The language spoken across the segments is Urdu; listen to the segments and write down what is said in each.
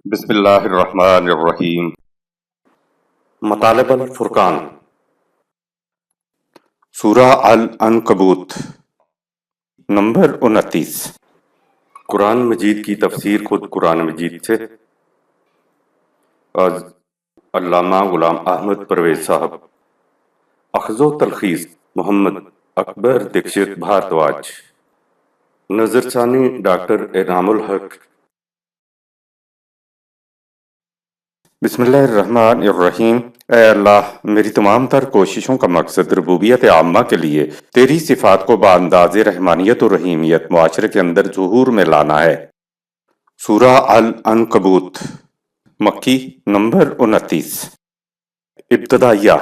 بسم اللہ الرحمن الرحیم۔ مطالب الفرقان، سورہ العنکبوت، نمبر 29۔ قرآن مجید کی تفسیر خود قرآن مجید سے، از علامہ غلام احمد پرویز صاحب، اخذ و تلخیص محمد اکبر دکشت بھارتواج، نظر ثانی ڈاکٹر انعام الحق۔ بسم اللہ الرحمن الرحیم۔ اے اللہ، میری تمام تر کوششوں کا مقصد ربوبیت عامہ کے لیے تیری صفات کو بانداز رحمانیت و رحیمیت معاشرے کے اندر ظہور میں لانا ہے۔ سورہ العنکبوت، مکی، نمبر 29۔ ابتدائیہ۔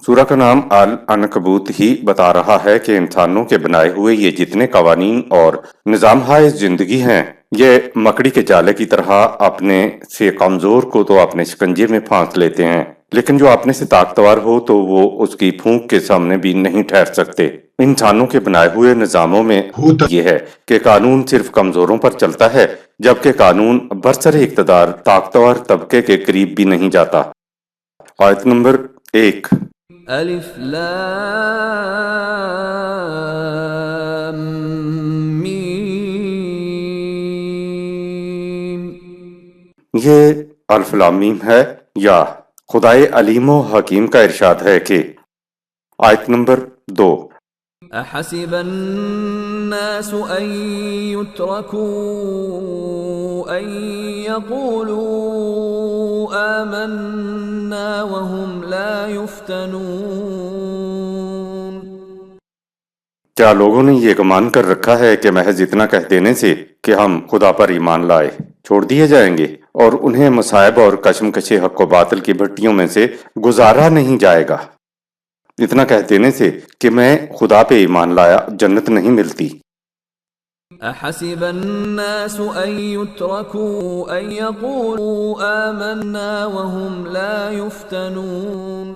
سورہ کا نام العنکبوت ہی بتا رہا ہے کہ انسانوں کے بنائے ہوئے یہ جتنے قوانین اور نظام زندگی ہیں، یہ مکڑی کے جالے کی طرح اپنے سے کمزور کو تو اپنے شکنجے میں پھانس لیتے ہیں، لیکن جو اپنے سے طاقتور ہو تو وہ اس کی پھونک کے سامنے بھی نہیں ٹھہر سکتے۔ انسانوں کے بنائے ہوئے نظاموں میں ہوتا یہ ہے کہ قانون صرف کمزوروں پر چلتا ہے، جبکہ قانون برسر اقتدار طاقتور طبقے کے قریب بھی نہیں جاتا۔ آیت نمبر 1۔ الف لام میم۔ یہ الف لام میم ہے یا خدائے علیم و حکیم کا ارشاد ہے کہ آیت نمبر 2۔ احسب الناس ان يتركوا ان يقولوا آمنا وهم لا يفتنون۔ کیا لوگوں نے یہ گمان کر رکھا ہے کہ محض اتنا کہہ دینے سے کہ ہم خدا پر ایمان لائے چھوڑ دیے جائیں گے اور انہیں مصائب اور کشمکش حق و باطل کی بھٹیوں میں سے گزارا نہیں جائے گا؟ اتنا کہہ دینے سے کہ میں خدا پہ ایمان لایا جنت نہیں ملتی۔ احسب الناس ان يتركوا ان يقولوا آمنا وهم لا يفتنون۔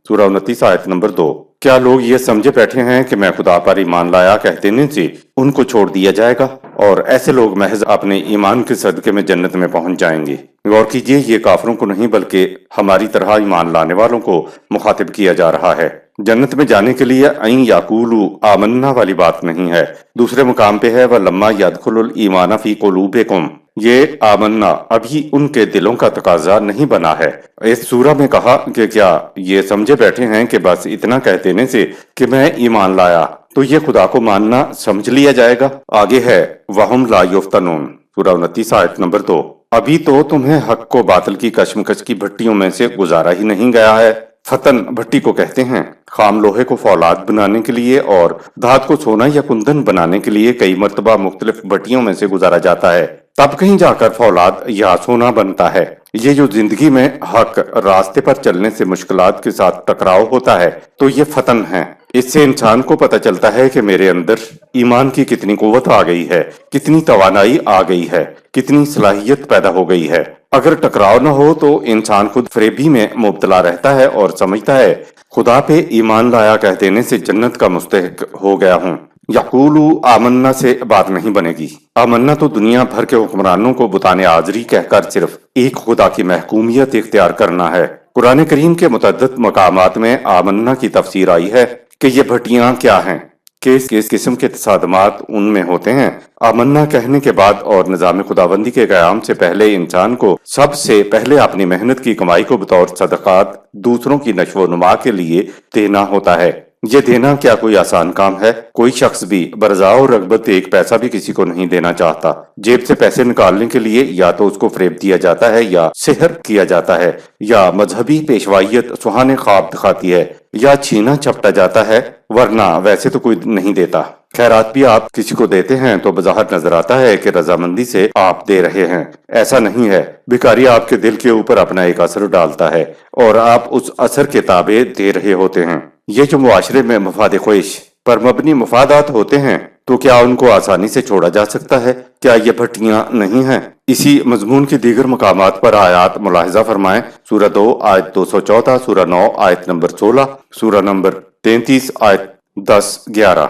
سورہ 29 آیت نمبر 2۔ کیا لوگ یہ سمجھے بیٹھے ہیں کہ میں خدا پر ایمان لایا کہہ دینے سے ان کو چھوڑ دیا جائے گا، اور ایسے لوگ محض اپنے ایمان کے صدقے میں جنت میں پہنچ جائیں گے؟ غور کیجئے، یہ کافروں کو نہیں بلکہ ہماری طرح ایمان لانے والوں کو مخاطب کیا جا رہا ہے۔ جنت میں جانے کے لیے این یقولوا آمنا والی بات نہیں ہے۔ دوسرے مقام پہ ہے وَلَمَّا يَدْخُلُ الْإِيمَانَ فِي قُلُوبِكُمْ، یہ آمنا ابھی ان کے دلوں کا تقاضا نہیں بنا ہے۔ اس سورہ میں کہا کہ کیا یہ سمجھے بیٹھے ہیں کہ بس اتنا کہہ دینے سے کہ میں ایمان لایا تو یہ خدا کو ماننا سمجھ لیا جائے گا؟ آگے ہے وَهُمْ لَا يُفْتَنُونَ، سورہ 29 آیت نمبر 2۔ ابھی تو تمہیں حق کو باطل کی کشمکش کی بھٹیوں میں سے گزارا ہی نہیں گیا ہے۔ فتن بھٹی کو کہتے ہیں۔ خام لوہے کو فولاد بنانے کے لیے اور دھات کو سونا یا کندن بنانے کے لیے کئی مرتبہ مختلف بھٹیوں میں سے گزارا جاتا ہے، تب کہیں جا کر فولاد یا سونا بنتا ہے۔ یہ جو زندگی میں حق راستے پر چلنے سے مشکلات کے ساتھ ٹکراؤ ہوتا ہے تو یہ فتن ہے۔ اس سے انسان کو پتہ چلتا ہے کہ میرے اندر ایمان کی کتنی قوت آ گئی ہے، کتنی توانائی آ گئی ہے، کتنی صلاحیت پیدا ہو گئی ہے۔ اگر ٹکراؤ نہ ہو تو انسان خود فریبی میں مبتلا رہتا ہے اور سمجھتا ہے خدا پہ ایمان لایا کہہ دینے سے جنت کا مستحق ہو گیا ہوں۔ یقولوا آمنا سے بات نہیں بنے گی۔ آمنا تو دنیا بھر کے حکمرانوں کو بتانے حاضری کہہ کر صرف ایک خدا کی محکومیت اختیار کرنا ہے۔ قرآن کریم کے متعدد مقامات میں آمنا کی تفسیر آئی ہے کہ یہ بھٹیاں کیا ہیں، کس قسم کے تصادمات ان میں ہوتے ہیں۔ آمنا کہنے کے بعد اور نظام خداوندی کے قیام سے پہلے انسان کو سب سے پہلے اپنی محنت کی کمائی کو بطور صدقات دوسروں کی نشو و نما کے لیے دینا ہوتا ہے۔ یہ دینا کیا کوئی آسان کام ہے؟ کوئی شخص بھی برضا و رغبت ایک پیسہ بھی کسی کو نہیں دینا چاہتا۔ جیب سے پیسے نکالنے کے لیے یا تو اس کو فریب دیا جاتا ہے یا سحر کیا جاتا ہے، یا مذہبی پیشوائیت سہانے خواب دکھاتی ہے، یا چھینا چھپٹا جاتا ہے، ورنہ ویسے تو کوئی نہیں دیتا۔ خیرات بھی آپ کسی کو دیتے ہیں تو بظاہر نظر آتا ہے کہ رضامندی سے آپ دے رہے ہیں، ایسا نہیں ہے۔ بھکاری آپ کے دل کے اوپر اپنا ایک اثر ڈالتا ہے اور آپ اس اثر کے تابع دے رہے ہوتے ہیں۔ یہ جو معاشرے میں مفاد خواہش پر مبنی مفادات ہوتے ہیں تو کیا ان کو آسانی سے چھوڑا جا سکتا ہے؟ کیا یہ بھٹیاں نہیں ہیں؟ اسی مضمون کے دیگر مقامات پر آیات ملاحظہ فرمائیں۔ سورہ 2 آیت 214، سورہ 9 آیت نمبر 16، سورہ نمبر 33 آیت 10-11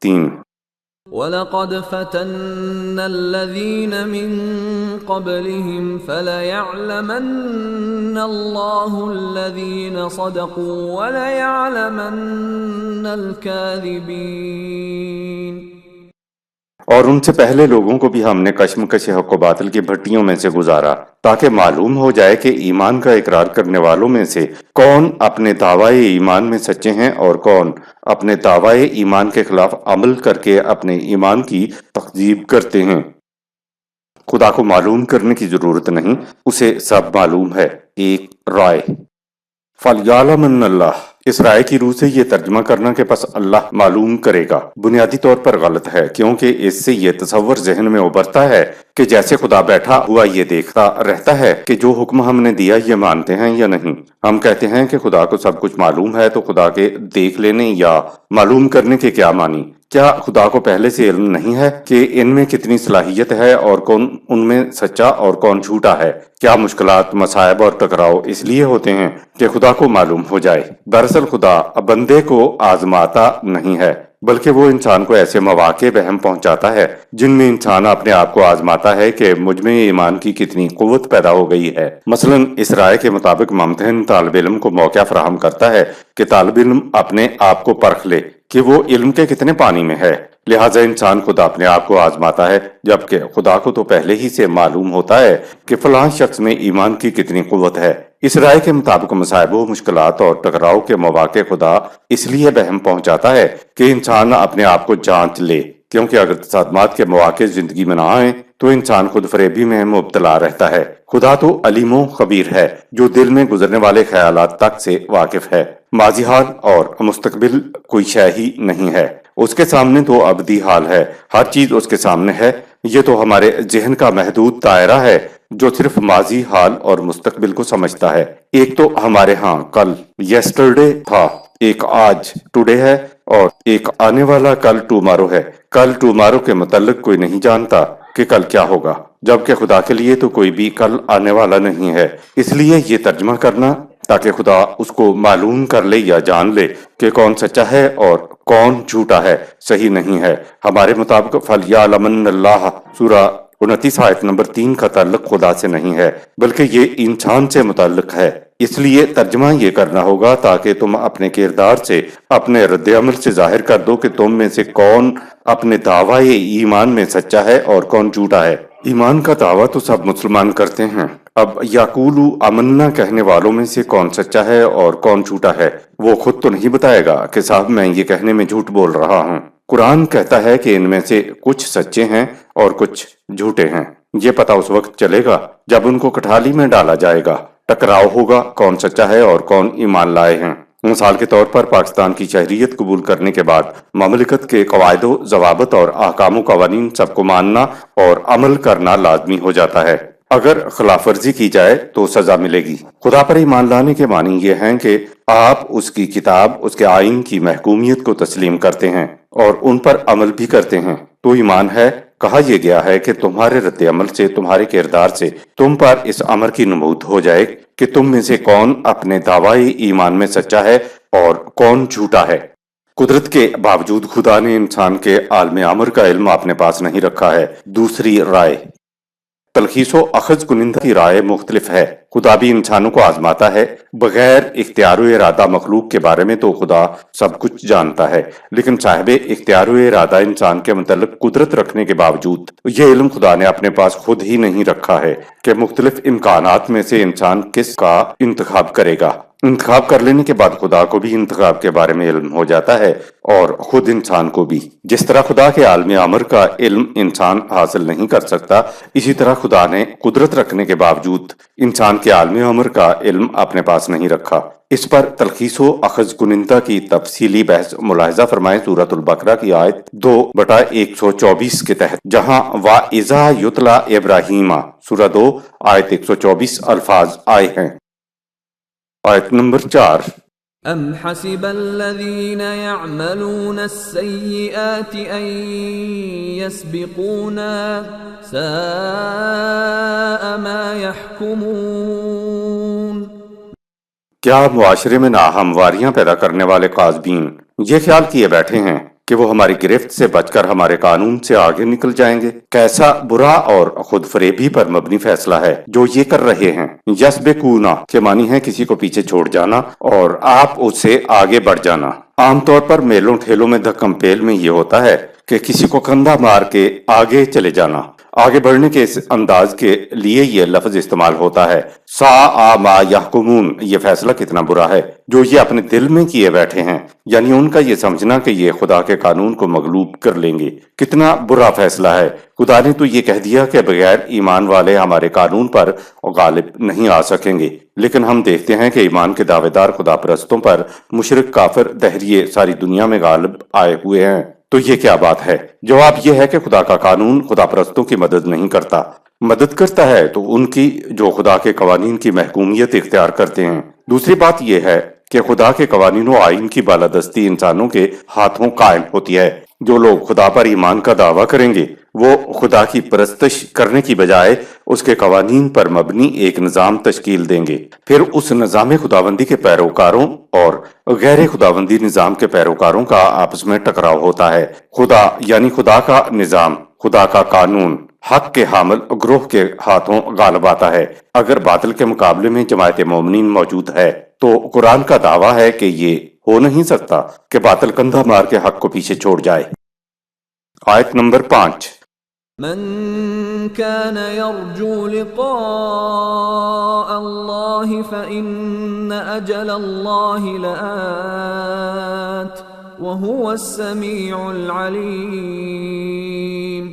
3। وَلَقَدْ فَتَنَّا الَّذِينَ مِن قَبْلِهِمْ فَلَيَعْلَمَنَّ اللَّهُ الَّذِينَ صَدَقُوا وَلَيَعْلَمَنَّ الْكَاذِبِينَ۔ اور ان سے پہلے لوگوں کو بھی ہم نے کشمکش حق و باطل کی بھٹیوں میں سے گزارا تاکہ معلوم ہو جائے کہ ایمان کا اقرار کرنے والوں میں سے کون اپنے دعوی ایمان میں سچے ہیں اور کون اپنے دعوی ایمان کے خلاف عمل کر کے اپنے ایمان کی تکذیب کرتے ہیں۔ خدا کو معلوم کرنے کی ضرورت نہیں، اسے سب معلوم ہے۔ ایک رائے فَلْيَعْلَمَنَّ اللَّهُ، اس رائے کی روح سے یہ ترجمہ کرنا کہ پس اللہ معلوم کرے گا بنیادی طور پر غلط ہے، کیونکہ اس سے یہ تصور ذہن میں ابھرتا ہے کہ جیسے خدا بیٹھا ہوا یہ دیکھتا رہتا ہے کہ جو حکم ہم نے دیا یہ مانتے ہیں یا نہیں۔ ہم کہتے ہیں کہ خدا کو سب کچھ معلوم ہے، تو خدا کے دیکھ لینے یا معلوم کرنے کے کیا معنی؟ کیا خدا کو پہلے سے علم نہیں ہے کہ ان میں کتنی صلاحیت ہے اور کون ان میں سچا اور کون جھوٹا ہے؟ کیا مشکلات، مصائب اور ٹکراؤ اس لیے ہوتے ہیں کہ خدا کو معلوم ہو جائے؟ دراصل خدا بندے کو آزماتا نہیں ہے، بلکہ وہ انسان کو ایسے مواقع بہم پہنچاتا ہے جن میں انسان اپنے آپ کو آزماتا ہے کہ مجھ میں ایمان کی کتنی قوت پیدا ہو گئی ہے۔ مثلا اس رائے کے مطابق ممتحن طالب علم کو موقع فراہم کرتا ہے کہ طالب علم اپنے آپ کو پرکھ لے کہ وہ علم کے کتنے پانی میں ہے، لہٰذا انسان خدا اپنے آپ کو آزماتا ہے، جبکہ خدا کو تو پہلے ہی سے معلوم ہوتا ہے کہ فلاں شخص میں ایمان کی کتنی قوت ہے۔ اس رائے کے مطابق مصائب و مشکلات اور ٹکراؤ کے مواقع خدا اس لیے بہم پہنچاتا ہے کہ انسان اپنے آپ کو جانچ لے، کیونکہ اگر تصادمات کے مواقع زندگی میں نہ آئیں تو انسان خود فریبی میں مبتلا رہتا ہے۔ خدا تو علیم و خبیر ہے، جو دل میں گزرنے والے خیالات تک سے واقف ہے۔ ماضی حال اور مستقبل کوئی شے ہی نہیں ہے، اس کے سامنے تو ابدی حال ہے، ہر چیز اس کے سامنے ہے۔ یہ تو ہمارے ذہن کا محدود دائرہ ہے جو صرف ماضی حال اور مستقبل کو سمجھتا ہے۔ ایک تو ہمارے ہاں کل یسٹرڈے تھا، ایک آج ٹوڈے ہے، اور ایک آنے والا کل ٹومارو ہے۔ کل ٹومارو کے متعلق کوئی نہیں جانتا کہ کل کیا ہوگا، جبکہ خدا کے لیے تو کوئی بھی کل آنے والا نہیں ہے۔ اس لیے یہ ترجمہ کرنا تاکہ خدا اس کو معلوم کر لے یا جان لے کہ کون سچا ہے اور کون جھوٹا ہے، صحیح نہیں ہے۔ ہمارے مطابق فَلْيَعْلَمَنَّ اللَّهُ سورہ 29 آیت نمبر 3 کا تعلق خدا سے نہیں ہے، بلکہ یہ انسان سے متعلق ہے۔ اس لیے ترجمہ یہ کرنا ہوگا تاکہ تم اپنے کردار سے، اپنے رد عمل سے ظاہر کر دو کہ تم میں سے کون اپنے دعوی ایمان میں سچا ہے اور کون جھوٹا ہے۔ ایمان کا دعویٰ تو سب مسلمان کرتے ہیں، اب یقولو آمنا کہنے والوں میں سے کون سچا ہے اور کون جھوٹا ہے، وہ خود تو نہیں بتائے گا کہ صاحب میں یہ کہنے میں جھوٹ بول رہا ہوں۔ قرآن کہتا ہے کہ ان میں سے کچھ سچے ہیں اور کچھ جھوٹے ہیں۔ یہ پتہ اس وقت چلے گا جب ان کو کٹھالی میں ڈالا جائے گا، ٹکراؤ ہوگا کون سچا ہے اور کون ایمان لائے ہیں۔ مثال کے طور پر پاکستان کی شہریت قبول کرنے کے بعد مملکت کے قواعد و ضوابط اور احکام و قوانین سب کو ماننا اور عمل کرنا لازمی ہو جاتا ہے۔ اگر خلاف ورزی کی جائے تو سزا ملے گی۔ خدا پر ایمان لانے کے معنی یہ ہیں کہ آپ اس کی کتاب، اس کے آئین کی محکومیت کو تسلیم کرتے ہیں اور ان پر عمل بھی کرتے ہیں، تو ایمان ہے۔ کہا یہ گیا ہے کہ تمہارے رد عمل سے، تمہارے کردار سے تم پر اس امر کی نمود ہو جائے کہ تم میں سے کون اپنے دعوی ایمان میں سچا ہے اور کون جھوٹا ہے۔ قدرت کے باوجود خدا نے انسان کے عالم امر کا علم اپنے پاس نہیں رکھا ہے۔ دوسری رائے تلخیص و اخذ کنندہ کی رائے مختلف ہے۔ خدا بھی انسانوں کو آزماتا ہے۔ بغیر اختیار و ارادہ مخلوق کے بارے میں تو خدا سب کچھ جانتا ہے، لیکن صاحب اختیار و ارادہ انسان کے متعلق قدرت رکھنے کے باوجود یہ علم خدا نے اپنے پاس خود ہی نہیں رکھا ہے کہ مختلف امکانات میں سے انسان کس کا انتخاب کرے گا۔ انتخاب کر لینے کے بعد خدا کو بھی انتخاب کے بارے میں علم ہو جاتا ہے اور خود انسان کو بھی۔ جس طرح خدا کے عالم امر کا علم انسان حاصل نہیں کر سکتا، اسی طرح خدا نے قدرت رکھنے کے باوجود انسان کے عالم امر کا علم اپنے پاس نہیں رکھا۔ اس پر تلخیص و اخذ کنندہ کی تفصیلی بحث ملاحظہ فرمائیں سورۃ البقرہ کی آیت 2/124 کے تحت، جہاں وَإِذَا يُتْلَى إِبْرَاهِيمَ سورہ 2 آیت 124 الفاظ آئے ہیں۔ آیت نمبر 4 أَمْ حَسِبَ الَّذِينَ يَعْمَلُونَ السَّيِّئَاتِ أَن يَسْبِقُونَا سَاءَ مَا يَحْكُمُونَ۔ کیا معاشرے میں ناہمواریاں پیدا کرنے والے قاذبین یہ خیال کیے بیٹھے ہیں کہ وہ ہماری گرفت سے بچ کر ہمارے قانون سے آگے نکل جائیں گے؟ کیسا برا اور خود فریبی پر مبنی فیصلہ ہے جو یہ کر رہے ہیں۔ یسبقونا کے معنی ہے کسی کو پیچھے چھوڑ جانا اور آپ اس سے آگے بڑھ جانا۔ عام طور پر میلوں ٹھیلوں میں دھکم پیل میں یہ ہوتا ہے کہ کسی کو کندھا مار کے آگے چلے جانا۔ آگے بڑھنے کے اس انداز کے لیے یہ لفظ استعمال ہوتا ہے۔ ساء ما یحکمون، یہ فیصلہ کتنا برا ہے جو یہ اپنے دل میں کیے بیٹھے ہیں، یعنی ان کا یہ سمجھنا کہ یہ خدا کے قانون کو مغلوب کر لیں گے۔ کتنا برا فیصلہ ہے۔ خدا نے تو یہ کہہ دیا کہ بغیر ایمان والے ہمارے قانون پر غالب نہیں آ سکیں گے، لیکن ہم دیکھتے ہیں کہ ایمان کے دعوے دار خدا پرستوں پر مشرک کافر دہریے ساری دنیا میں غالب آئے ہوئے ہیں۔ تو یہ کیا بات ہے؟ جواب یہ ہے کہ خدا کا قانون خدا پرستوں کی مدد نہیں کرتا، مدد کرتا ہے تو ان کی جو خدا کے قوانین کی محکومیت اختیار کرتے ہیں۔ دوسری بات یہ ہے کہ خدا کے قوانین و آئین کی بالادستی انسانوں کے ہاتھوں قائم ہوتی ہے۔ جو لوگ خدا پر ایمان کا دعویٰ کریں گے وہ خدا کی پرستش کرنے کی بجائے اس کے قوانین پر مبنی ایک نظام تشکیل دیں گے۔ پھر اس نظام خداوندی کے پیروکاروں اور غیر خداوندی نظام کے پیروکاروں کا آپس میں ٹکراؤ ہوتا ہے۔ خدا یعنی خدا کا نظام، خدا کا قانون حق کے حامل گروہ کے ہاتھوں غالب آتا ہے۔ اگر باطل کے مقابلے میں جماعت مومنین موجود ہے تو قرآن کا دعویٰ ہے کہ یہ ہو نہیں سکتا کہ باطل کندھا مار کے حق کو پیچھے چھوڑ جائے۔ آیت نمبر 5۔ من كان يرجو لقاء الله فإن أجل الله لآت وهو السميع العليم۔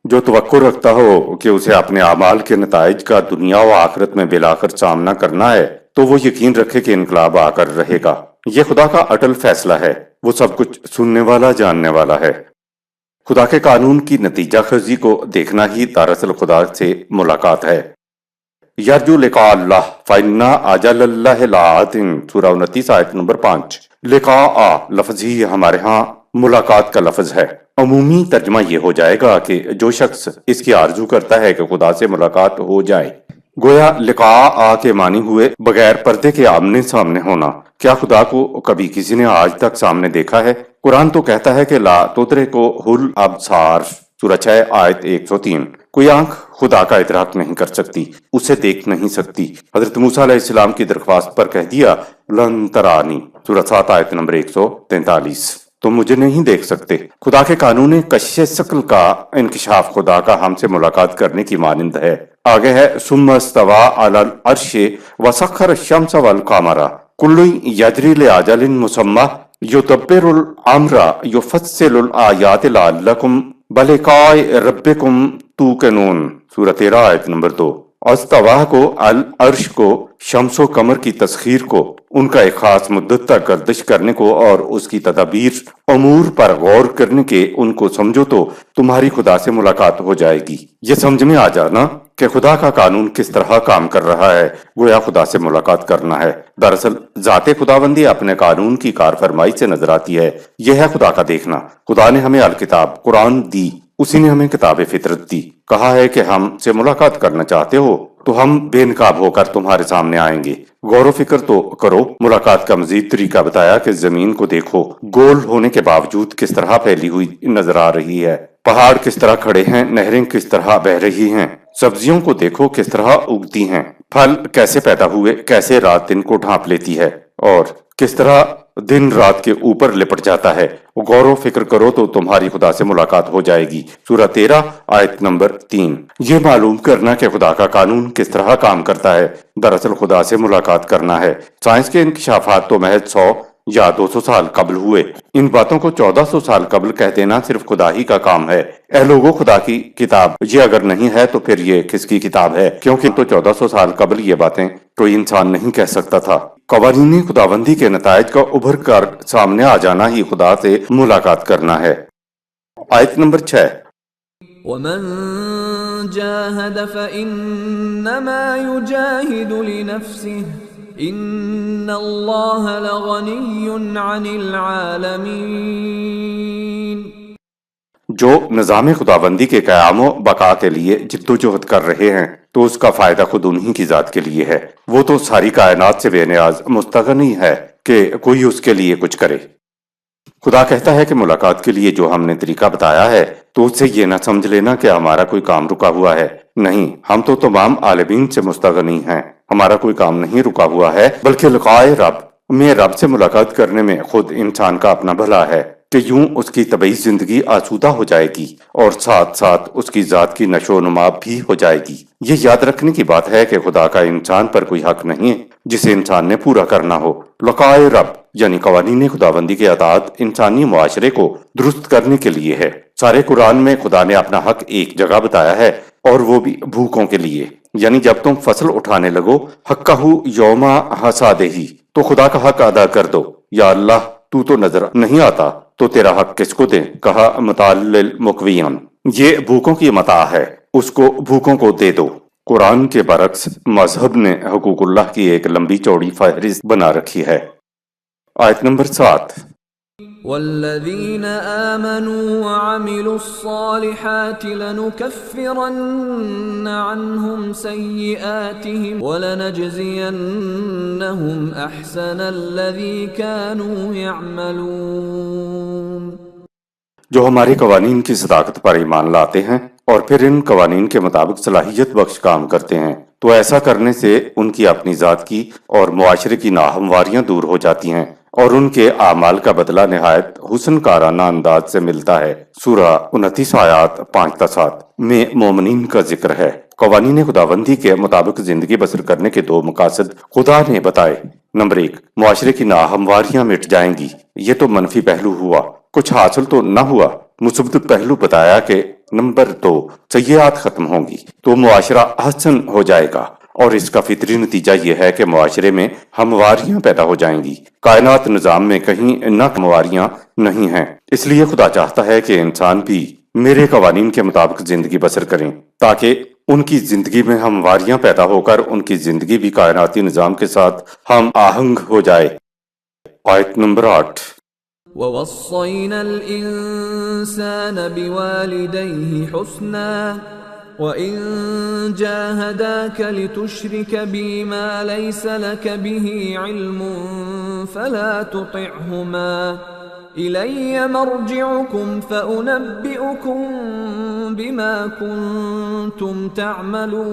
جو توقع رکھتا ہو کہ اسے اپنے اعمال کے نتائج کا دنیا و آخرت میں بالآخر سامنا کرنا ہے تو وہ یقین رکھے کہ انقلاب آ کر رہے گا۔ یہ خدا کا اٹل فیصلہ ہے، وہ سب کچھ سننے والا جاننے والا ہے۔ خدا کے قانون کی نتیجہ خیزی کو دیکھنا ہی دراصل خدا سے ملاقات ہے۔ یرجو لقاء اللہ فإن أجل الله لآت، سورہ 29 آیت نمبر 5۔ لقاء لفظ ہی ہمارے ہاں ملاقات کا لفظ ہے۔ عمومی ترجمہ یہ ہو جائے گا کہ جو شخص اس کی آرزو کرتا ہے کہ خدا سے ملاقات ہو جائے۔ گویا لقاء کے معنی ہوئے بغیر پردے کے آمنے سامنے ہونا۔ کیا خدا کو کبھی کسی نے آج تک سامنے دیکھا ہے؟ قرآن تو کہتا ہے کہ لا تدرکہ الابصار، سورہ 6 آیت 103۔ کوئی آنکھ خدا کا ادراک نہیں کر سکتی، اسے دیکھ نہیں سکتی۔ حضرت موسیٰ علیہ السلام کی درخواست پر کہہ دیا لن ترانی، سورہ 7 آیت نمبر 143۔ تم مجھے نہیں دیکھ سکتے۔ خدا کے قانون کشش ثقل کا انکشاف خدا کا ہم سے ملاقات کرنے کی مانند ہے۔ آگے ہے ثم استوى علی العرش وسخر الشمس والقمر کل یجری لاجل مسمى یدبر الامر یفصل الآیات لعلکم بلقاء ربکم توقنون، سورہ 13 آیت نمبر 2۔ استوا کو، العرش کو، شمس و قمر کی تسخیر کو، ان کا ایک خاص مدت تک گردش کرنے کو اور اس کی تدابیر امور پر غور کرنے کے ان کو سمجھو تو تمہاری خدا سے ملاقات ہو جائے گی۔ یہ سمجھ میں آ جانا کہ خدا کا قانون کس طرح کام کر رہا ہے گویا خدا سے ملاقات کرنا ہے۔ دراصل ذات خداوندی اپنے قانون کی کار فرمائی سے نظر آتی ہے۔ یہ ہے خدا کا دیکھنا۔ خدا نے ہمیں الکتاب قرآن دی، اسی نے ہمیں کتاب فطرت دی۔ کہا ہے کہ ہم سے ملاقات کرنا چاہتے ہو تو ہم بے نقاب ہو کر تمہارے سامنے آئیں گے۔ غور و فکر تو کرو۔ ملاقات کا مزید طریقہ بتایا کہ زمین کو دیکھو، گول ہونے کے باوجود کس طرح پھیلی ہوئی نظر آ رہی ہے۔ پہاڑ کس طرح کھڑے ہیں، نہریں کس طرح بہہ رہی ہیں۔ سبزیوں کو دیکھو کس طرح اگتی ہیں، پھل کیسے پیدا ہوئے، کیسے رات دن کو ڈھانپ لیتی ہے اور کس طرح دن رات کے اوپر لپٹ جاتا ہے۔ غور و فکر کرو تو تمہاری خدا سے ملاقات ہو جائے گی۔ سورہ 13 آیت نمبر 3۔ یہ معلوم کرنا کہ خدا کا قانون کس طرح کام کرتا ہے دراصل خدا سے ملاقات کرنا ہے۔ سائنس کے انکشافات تو محض 100 یا 200 سال قبل ہوئے۔ ان باتوں کو 1400 سال قبل کہہ دینا صرف خدا ہی کا کام ہے۔ اے لوگوں، خدا کی کتاب یہ اگر نہیں ہے تو پھر یہ کس کی کتاب ہے؟ کیونکہ تو 1400 سال قبل یہ باتیں کوئی انسان نہیں کہہ سکتا تھا۔ قوانین خداوندی کے نتائج کا ابھر کر سامنے آ جانا ہی خدا سے ملاقات کرنا ہے۔ آیت نمبر 6۔ ومن جاهد فإنما يجاهد لنفسه ان اللہ لغنی عن العالمین. جو نظام خداوندی کے قیام و بقا کے لیے جدوجہد کر رہے ہیں تو اس کا فائدہ خود انہی کی ذات کے لیے ہے. وہ تو ساری کائنات سے بے نیاز مستغنی ہے کہ کوئی اس کے لیے کچھ کرے. خدا کہتا ہے کہ ملاقات کے لیے جو ہم نے طریقہ بتایا ہے تو اس سے یہ نہ سمجھ لینا کہ ہمارا کوئی کام رکا ہوا ہے. نہیں، ہم تو تمام عالمین سے مستغنی ہیں. ہمارا کوئی کام نہیں رکا ہوا ہے، بلکہ لقائے رب میں رب سے ملاقات کرنے میں خود انسان کا اپنا بھلا ہے کہ یوں اس کی طبعی زندگی آسودہ ہو جائے گی اور ساتھ ساتھ اس کی ذات کی نشو و نما بھی ہو جائے گی. یہ یاد رکھنے کی بات ہے کہ خدا کا انسان پر کوئی حق نہیں ہے جسے انسان نے پورا کرنا ہو. لقائے رب یعنی قوانین خداوندی کے اطاعت انسانی معاشرے کو درست کرنے کے لیے ہے. سارے قرآن میں خدا نے اپنا حق ایک جگہ بتایا ہے اور وہ بھی بھوکوں کے لیے. یعنی جب تم فصل اٹھانے لگو حقہ یوم حصادہ تو خدا کا حق ادا کر دو. یا اللہ تو نظر نہیں آتا تو تیرا حق کس کو دیں؟ کہا متاع للمقویین، یہ بھوکوں کی متاع ہے، اس کو بھوکوں کو دے دو. قرآن کے برعکس مذہب نے حقوق اللہ کی ایک لمبی چوڑی فہرست بنا رکھی ہے. آیت نمبر 7. والذین آمنوا وعملوا الصالحات لنكفرن عنهم سیئاتهم ولنجزینهم احسن الذی كانوا یعملون. جو ہمارے قوانین کی صداقت پر ایمان لاتے ہیں اور پھر ان قوانین کے مطابق صلاحیت بخش کام کرتے ہیں تو ایسا کرنے سے ان کی اپنی ذات کی اور معاشرے کی ناہمواریاں دور ہو جاتی ہیں اور ان کے اعمال کا بدلہ نہایت حسن کارانہ انداز سے ملتا ہے. سورہ 29 آیات 5-7 میں مومنین کا ذکر ہے. قوانین خداوندی کے مطابق زندگی بسر کرنے کے 2 مقاصد خدا نے بتائے. نمبر 1، معاشرے کی ناہمواریاں مٹ جائیں گی. یہ تو منفی پہلو ہوا، کچھ حاصل تو نہ ہوا. مثبت پہلو بتایا کہ نمبر 2، سیئات ختم ہوں گی تو معاشرہ حسن ہو جائے گا. اور اس کا فطری نتیجہ یہ ہے کہ معاشرے میں ہمواریاں پیدا ہو جائیں گی. کائنات نظام میں کہیں نہ ہمواریاں نہیں ہیں. اس لیے خدا چاہتا ہے کہ انسان بھی میرے قوانین کے مطابق زندگی بسر کریں تاکہ ان کی زندگی میں ہمواریاں پیدا ہو کر ان کی زندگی بھی کائناتی نظام کے ساتھ ہم آہنگ ہو جائے. آیت نمبر 8. وَوَصَّيْنَا الْإِنسَانَ بِوَالِدَيْهِ حُسْنًا وَإِن جَاهَدَاكَ لِتُشْرِكَ بِي مَا لَيْسَ لَكَ بِهِ عِلْمٌ فَلَا تُطِعْهُمَا إِلَيَّ مَرْجِعُكُمْ فَأُنَبِّئُكُم بِمَا كُنتُمْ تَعْمَلُونَ.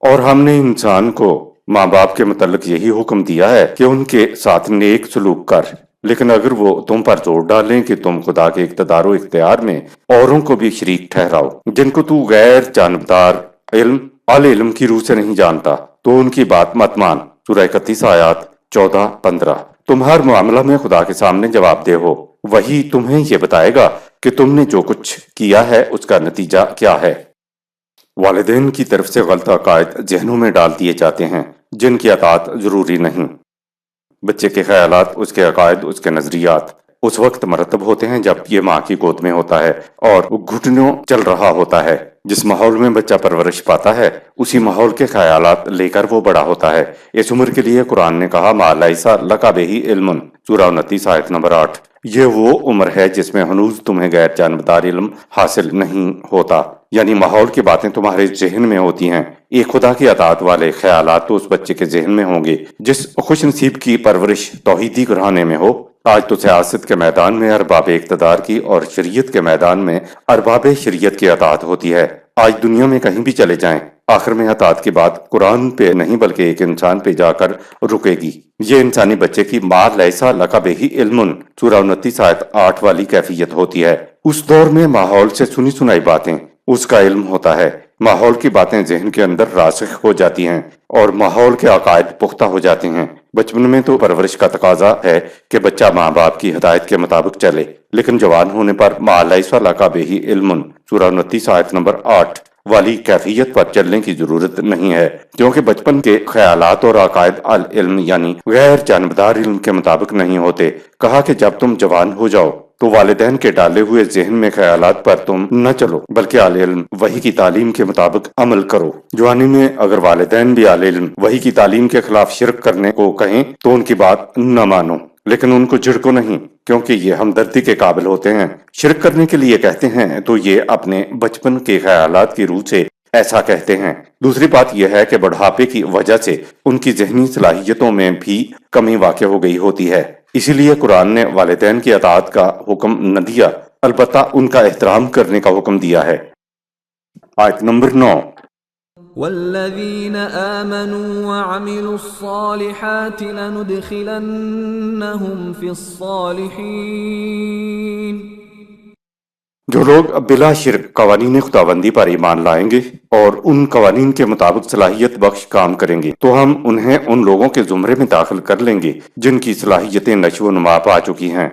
اور ہم نے انسان کو ماں باپ کے متعلق یہی حکم دیا ہے کہ ان کے ساتھ نیک سلوک کر، لیکن اگر وہ تم پر زور ڈالیں کہ تم خدا کے اقتدار و اختیار میں اوروں کو بھی شریک ٹھہراؤ جن کو تو غیر جانبدار علم کی روح سے نہیں جانتا تو ان کی بات مت مان. سورہ 31 آیات 14-15. تم ہر معاملہ میں خدا کے سامنے جواب دہ ہو، وہی تمہیں یہ بتائے گا کہ تم نے جو کچھ کیا ہے اس کا نتیجہ کیا ہے. والدین کی طرف سے غلط عقائد ذہنوں میں ڈال دیے جاتے ہیں جن کی اطاعت ضروری نہیں. بچے کے خیالات، اس کے عقائد، اس کے نظریات اس وقت مرتب ہوتے ہیں جب یہ ماں کی گود میں ہوتا ہے اور گھٹنوں چل رہا ہوتا ہے. جس ماحول میں بچہ پرورش پاتا ہے اسی ماحول کے خیالات لے کر وہ بڑا ہوتا ہے. اس عمر کے لیے قرآن نے کہا ما لیس لک بہ علم، سورہ 29 آیت نمبر 8. یہ وہ عمر ہے جس میں ہنوز تمہیں غیر جانبدار علم حاصل نہیں ہوتا، یعنی ماحول کی باتیں تمہارے ذہن میں ہوتی ہیں. ایک خدا کی اطاعت والے خیالات تو اس بچے کے ذہن میں ہوں گے جس خوش نصیب کی پرورش توحیدی گھرانے میں ہو. آج تو سیاست کے میدان میں ارباب اقتدار کی اور شریعت کے میدان میں ارباب شریعت کی اطاعت ہوتی ہے. آج دنیا میں کہیں بھی چلے جائیں آخر میں اطاعت کی بات قرآن پہ نہیں بلکہ ایک انسان پہ جا کر رکے گی. یہ انسانی بچے کی ما لیس لک بہ علم، سورہ 29 آیت 8 والی کیفیت ہوتی ہے. اس دور میں ماحول سے سنی سنائی باتیں اس کا علم ہوتا ہے. ماحول کی باتیں ذہن کے اندر راسخ ہو جاتی ہیں اور ماحول کے عقائد پختہ ہو جاتے ہیں. بچپن میں تو پرورش کا تقاضا ہے کہ بچہ ماں باپ کی ہدایت کے مطابق چلے، لیکن جوان ہونے پر ما لیس لک بہ علم، سورہ 29 آیت نمبر 8 والی کیفیت پر چلنے کی ضرورت نہیں ہے، کیونکہ بچپن کے خیالات اور عقائد العلم یعنی غیر جانبدار علم کے مطابق نہیں ہوتے۔ کہا کہ جب تم جوان ہو جاؤ تو والدین کے ڈالے ہوئے ذہن میں خیالات پر تم نہ چلو بلکہ العلم وحی کی تعلیم کے مطابق عمل کرو۔ جوانی میں اگر والدین بھی العلم وحی کی تعلیم کے خلاف شرک کرنے کو کہیں تو ان کی بات نہ مانو، لیکن ان کو جھڑکو نہیں، کیونکہ یہ ہمدردی کے قابل ہوتے ہیں۔ شرک کرنے کے لیے کہتے ہیں تو یہ اپنے بچپن کے خیالات کی روح سے ایسا کہتے ہیں۔ دوسری بات یہ ہے کہ بڑھاپے کی وجہ سے ان کی ذہنی صلاحیتوں میں بھی کمی واقع ہو گئی ہوتی ہے، اسی لیے قرآن نے والدین کی اطاعت کا حکم نہ دیا، البتہ ان کا احترام کرنے کا حکم دیا ہے۔ آیت نمبر 9۔ والذین آمنوا وعملوا الصالحات لندخلنهم فی الصالحین۔ جو لوگ بلا شرک قوانین خداوندی پر ایمان لائیں گے اور ان قوانین کے مطابق صلاحیت بخش کام کریں گے تو ہم انہیں ان لوگوں کے زمرے میں داخل کر لیں گے جن کی صلاحیتیں نشو و نما پا چکی ہیں۔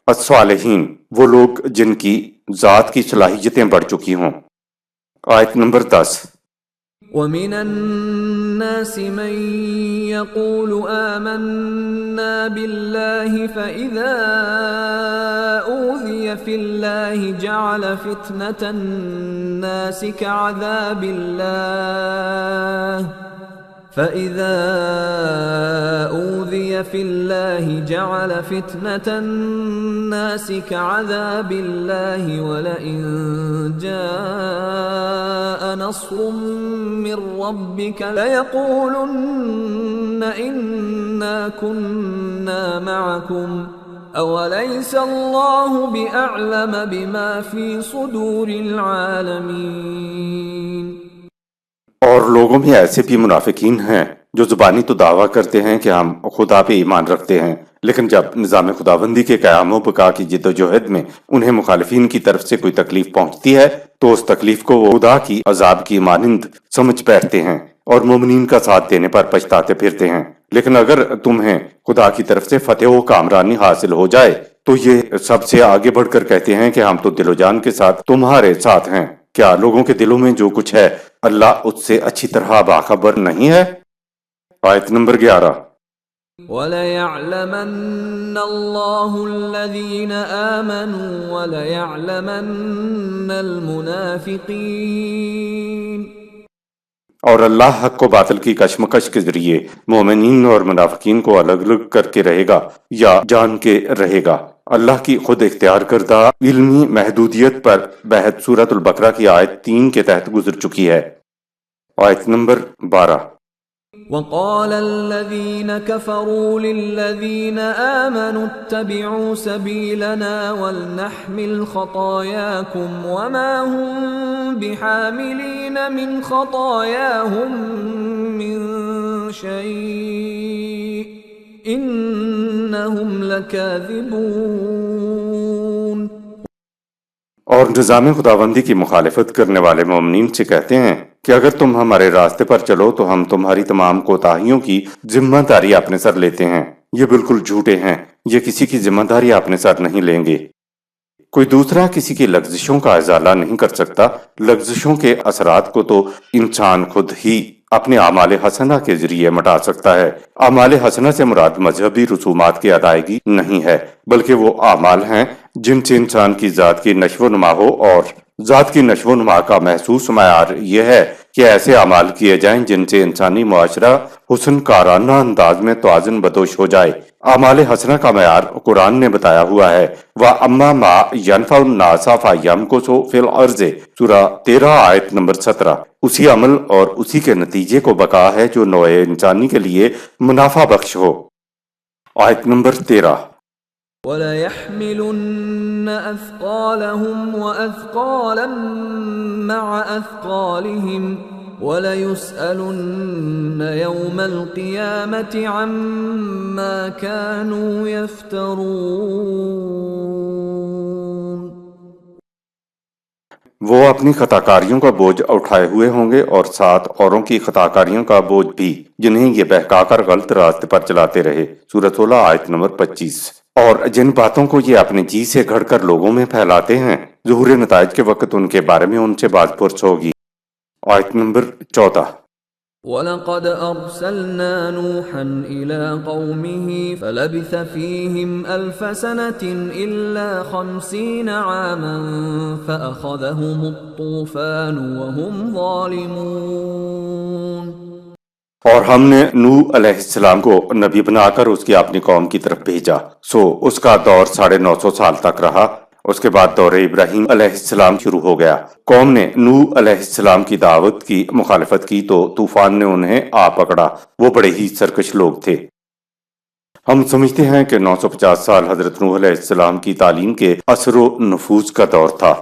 الصالحین وہ لوگ جن کی ذات کی صلاحیتیں بڑھ چکی ہوں۔ آیت نمبر 10۔ وَمِنَ النَّاسِ مَن يَقُولُ آمَنَّا بِاللَّهِ فَإِذَا أُوذِيَ فِي اللَّهِ جَعَلَ فِتْنَةَ النَّاسِ كَعَذَابِ اللَّهِ فَإِذَا أُوذِيَ فِي اللَّهِ جَعَلَ فِتْنَةَ النَّاسِ كَعَذَابِ اللَّهِ وَلَئِن جَاءَ نَصْرٌ مِّن رَّبِّكَ لَيَقُولُنَّ إِنَّا كُنَّا مَعَكُمْ أَوَلَيْسَ اللَّهُ بِأَعْلَمَ بِمَا فِي صُدُورِ الْعَالَمِينَ۔ اور لوگوں میں ایسے بھی منافقین ہیں جو زبانی تو دعویٰ کرتے ہیں کہ ہم خدا پہ ایمان رکھتے ہیں، لیکن جب نظام خداوندی کے قیام و بقا کی جد و جہد میں انہیں مخالفین کی طرف سے کوئی تکلیف پہنچتی ہے تو اس تکلیف کو وہ خدا کی عذاب کی مانند سمجھ بیٹھتے ہیں اور مومنین کا ساتھ دینے پر پچھتاتے پھرتے ہیں۔ لیکن اگر تمہیں خدا کی طرف سے فتح و کامرانی حاصل ہو جائے تو یہ سب سے آگے بڑھ کر کہتے ہیں کہ ہم تو دل و جان کے ساتھ تمہارے ساتھ ہیں۔ کیا لوگوں کے دلوں میں جو کچھ ہے اللہ اس سے اچھی طرح باخبر نہیں ہے؟ آیت نمبر 11۔ وَلَيَعْلَمَنَّ اللَّهُ الَّذِينَ آمَنُوا وَلَيَعْلَمَنَّ الْمُنَافِقِينَ۔ اور اللہ حق و باطل کی کشمکش کے ذریعے مومنین اور منافقین کو الگ الگ کر کے رہے گا یا جان کے رہے گا۔ اللہ کی خود اختیار کردہ علمی محدودیت پر بحث سورۃ البقرہ کی آیت 3 کے تحت گزر چکی ہے۔ آیت نمبر 12۔ وَقَالَ الَّذِينَ كَفَرُوا لِلَّذِينَ آمَنُوا اتَّبِعُوا سَبِيلَنَا وَلْنَحْمِلْ خَطَايَاكُمْ وَمَا هُمْ بِحَامِلِينَ مِنْ خَطَايَاهُمْ مِنْ شَيْءٍ إِنَّهُمْ لَكَاذِبُونَ۔ اور نظام خداوندی کی مخالفت کرنے والے مومنین سے کہتے ہیں کہ اگر تم ہمارے راستے پر چلو تو ہم تمہاری تمام کوتاہیوں کی ذمہ داری اپنے سر لیتے ہیں۔ یہ بالکل جھوٹے ہیں، یہ کسی کی ذمہ داری اپنے سر نہیں لیں گے۔ کوئی دوسرا کسی کی لغزشوں کا ازالہ نہیں کر سکتا، لغزشوں کے اثرات کو تو انسان خود ہی اپنے اعمال حسنہ کے ذریعے مٹا سکتا ہے۔ اعمال حسنہ سے مراد مذہبی رسومات کی ادائیگی نہیں ہے، بلکہ وہ اعمال ہیں جن سے انسان کی ذات کی نشو و نما ہو، اور ذات کی نشو و نما کا محسوس معیار یہ ہے کہ ایسے اعمال کیے جائیں جن سے انسانی معاشرہ حسن کارانہ انداز میں توازن بدوش ہو جائے۔ اعمال حسنہ کا معیار قرآن نے بتایا ہوا ہے۔ وَأَمَّا مَا يَنْفَعُ النَّاسَ فَيَمْكُثُ فِي الْأَرْضِ سورہ 13 آیت نمبر 17۔ اسی عمل اور اسی کے نتیجے کو بقا ہے جو نوع انسانی کے لیے منافع بخش ہو۔ آیت نمبر 13۔ وَلَيَحْمِلُنَّ أَثْقَالَهُمْ وَأَثْقَالًا مَّعَ أَثْقَالِهِمْ وَلَيُسْأَلُنَّ يَوْمَ الْقِيَامَةِ عَمَّا كَانُوا يَفْتَرُونَ۔ وہ اپنی خطاکاریوں کا بوجھ اٹھائے ہوئے ہوں گے اور ساتھ اوروں کی خطاکاریوں کا بوجھ بھی جنہیں یہ بہکا کر غلط راستے پر چلاتے رہے۔ سورۃ 16 آیت نمبر 25۔ اور جن باتوں کو یہ اپنے جی سے گھڑ کر لوگوں میں پھیلاتے ہیں، ظہور نتائج کے وقت ان کے بارے میں ان سے باز پرس ہوگی۔ آیت نمبر 14۔ وَلَقَدْ أَرْسَلْنَا نُوحًا إِلَىٰ قَوْمِهِ فَلَبِثَ فِيهِمْ أَلْفَ سَنَةٍ إِلَّا 50 عَامًا فَأَخَذَهُمُ الطُّوفَانُ وَهُمْ ظَالِمُونَ۔ اور ہم نے نوح علیہ السلام کو نبی بنا کر اس کی اپنی قوم کی طرف بھیجا، سو اس کا دور 950 سال تک رہا۔ اس کے بعد دور ابراہیم علیہ السلام شروع ہو گیا۔ قوم نے نوح علیہ السلام کی دعوت کی مخالفت کی تو طوفان نے انہیں آ پکڑا۔ وہ بڑے ہی سرکش لوگ تھے۔ ہم سمجھتے ہیں کہ 950 سال حضرت نوح علیہ السلام کی تعلیم کے اثر و نفوذ کا دور تھا۔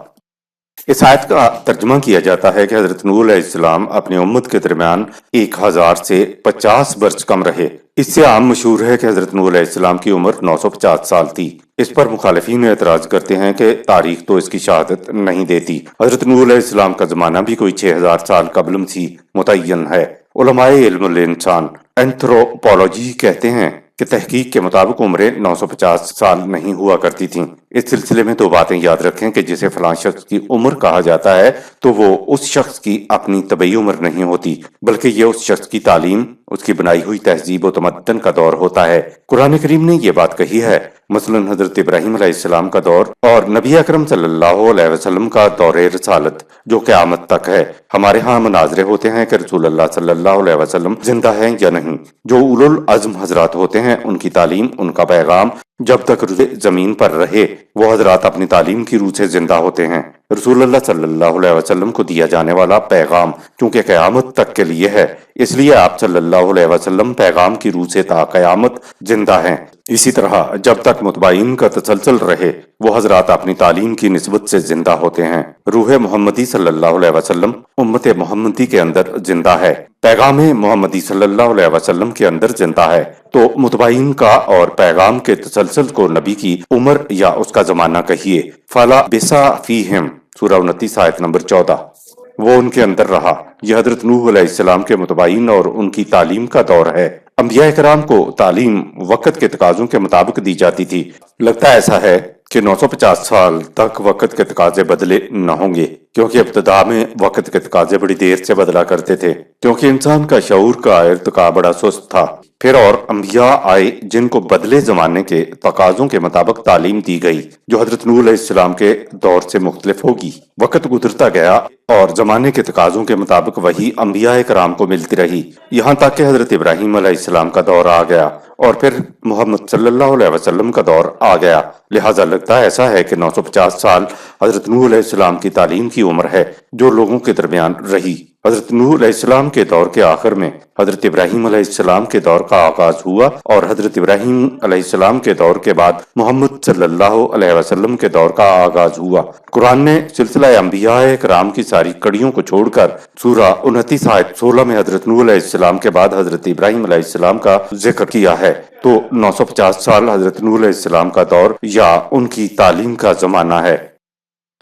اس آیت کا ترجمہ کیا جاتا ہے کہ حضرت نوح علیہ السلام اپنی امت کے درمیان 1000 سے 50 برس کم رہے۔ اس سے عام مشہور ہے کہ حضرت نوح علیہ السلام کی عمر 950 سال تھی۔ اس پر مخالفین اعتراض کرتے ہیں کہ تاریخ تو اس کی شہادت نہیں دیتی۔ حضرت نوح علیہ السلام کا زمانہ بھی کوئی 6000 سال قبل مسیح متعین ہے۔ علماء علم الانسان اینتھروپولوجی کہتے ہیں کہ تحقیق کے مطابق عمریں 950 سال نہیں ہوا کرتی تھیں۔ اس سلسلے میں 2 باتیں یاد رکھیں کہ جسے فلاں شخص کی عمر کہا جاتا ہے تو وہ اس شخص کی اپنی طبعی عمر نہیں ہوتی، بلکہ یہ اس شخص کی تعلیم، اس کی بنائی ہوئی تہذیب و تمدن کا دور ہوتا ہے۔ قرآن کریم نے یہ بات کہی ہے۔ مثلا حضرت ابراہیم علیہ السلام کا دور اور نبی اکرم صلی اللہ علیہ وسلم کا دور رسالت جو قیامت تک ہے۔ ہمارے ہاں مناظرے ہوتے ہیں کہ رسول اللہ صلی اللہ علیہ وسلم زندہ ہیں یا نہیں۔ جو اولو العزم حضرات ہوتے ہیں ان کی تعلیم، ان کا پیغام جب تک روح زمین پر رہے وہ حضرات اپنی تعلیم کی روح سے زندہ ہوتے ہیں۔ رسول اللہ صلی اللہ علیہ وسلم کو دیا جانے والا پیغام چونکہ قیامت تک کے لیے ہے، اس لیے آپ صلی اللہ علیہ وسلم پیغام کی روح سے تا قیامت زندہ ہیں۔ اسی طرح جب تک متبعین کا تسلسل رہے وہ حضرات اپنی تعلیم کی نسبت سے زندہ ہوتے ہیں۔ روح محمدی صلی اللہ علیہ وسلم امت محمدی کے اندر زندہ ہے، پیغام محمدی صلی اللہ علیہ وسلم کے اندر زندہ ہے، تو متبعین کا اور پیغام کے تسلسل کو نبی کی عمر یا اس کا زمانہ کہیے۔ فلا بسا فیہم سورہ 29 آیت نمبر 14۔ وہ ان کے اندر رہا۔ یہ حضرت نوح علیہ السلام کے متبعین اور ان کی تعلیم کا دور ہے۔ انبیاء کرام کو تعلیم وقت کے تقاضوں کے مطابق دی جاتی تھی۔ لگتا ایسا ہے کہ 950 سال تک وقت کے تقاضے بدلے نہ ہوں گے، کیونکہ ابتدا میں وقت کے تقاضے بڑی دیر سے بدلا کرتے تھے، کیونکہ انسان کا شعور کا ارتقاء بڑا سست تھا۔ پھر اور انبیاء آئے جن کو بدلے زمانے کے تقاضوں کے مطابق تعلیم دی گئی، جو حضرت نوح علیہ السلام کے دور سے مختلف ہوگی۔ وقت گزرتا گیا اور زمانے کے تقاضوں کے مطابق وہی انبیاء کرام کو ملتی رہی، یہاں تک کہ حضرت ابراہیم علیہ السلام کا دور آ گیا اور پھر محمد صلی اللہ علیہ وسلم کا دور آ گیا۔ لہٰذا لگتا ایسا ہے کہ 950 سال حضرت نوح علیہ السلام کی تعلیم کی عمر ہے جو لوگوں کے درمیان رہی۔ حضرت نوح علیہ السلام کے دور کے آخر میں حضرت ابراہیم علیہ السلام کے دور کا آغاز ہوا اور حضرت ابراہیم علیہ السلام کے دور کے بعد محمد صلی اللہ علیہ وسلم کے دور کا آغاز ہوا۔ قرآن نے سلسلہ انبیاء کرام کی ساری کڑیوں کو چھوڑ کر سورہ 29 آیت 16 میں حضرت نوح علیہ السلام کے بعد حضرت ابراہیم علیہ السلام کا ذکر کیا ہے، تو 950 سال حضرت نوح علیہ السلام کا دور یا ان کی تعلیم کا زمانہ ہے۔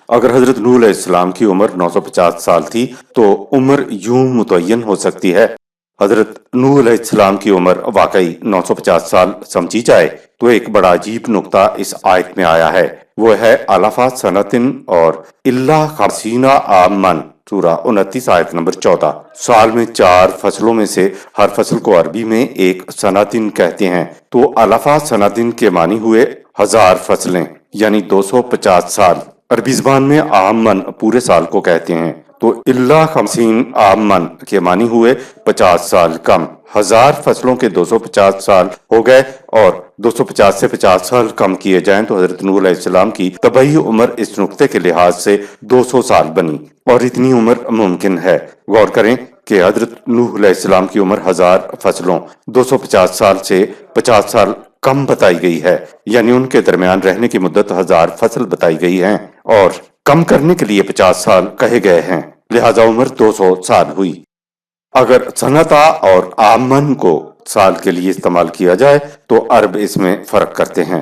اگر حضرت نوح علیہ السلام کی عمر 950 سال تھی تو عمر یوں متعین ہو سکتی ہے۔ حضرت نوح علیہ السلام کی عمر واقعی 950 سال سمجھی جائے تو ایک بڑا عجیب نقطہ اس آیت میں آیا ہے، وہ ہے الفا سنتن اور اللہ 50 عامن سورہ 29 آیت نمبر 14۔ سال میں 4 فصلوں میں سے ہر فصل کو عربی میں ایک سنتن کہتے ہیں، تو الفا سنتن کے معنی ہوئے 1000 فصلیں یعنی 250 سال۔ عربی زبان میں عامن پورے سال کو کہتے ہیں، تو اللہ 50 عامن کے معنی ہوئے 50 سال کم۔ 1000 فصلوں کے 250 سال ہو گئے اور 250 سے 50 سال کم کیے جائیں تو حضرت نوح علیہ السلام کی طبعی عمر اس نقطے کے لحاظ سے 200 سال بنی، اور اتنی عمر ممکن ہے۔ غور کریں کہ حضرت نوح علیہ السلام کی عمر 1000 فصلوں 250 سال سے 50 سال کم بتائی گئی ہے، یعنی ان کے درمیان رہنے کی مدت 1000 فصل بتائی گئی ہیں اور کم کرنے کے لیے 50 سال کہے گئے ہیں، لہذا عمر 200 سال ہوئی۔ اگر سنتا اور آمن کو سال کے لیے استعمال کیا جائے تو عرب اس میں فرق کرتے ہیں۔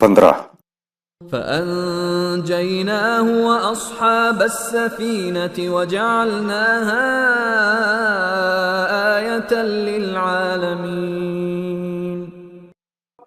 15। فأنجيناه وأصحاب السفينة وجعلناها آية للعالمين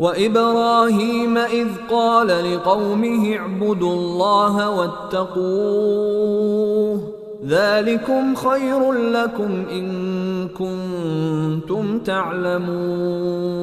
وإبراهيم إذ قال لقومه اعبدوا الله واتقوه ذلكم خير لكم إن كنتم تعلمون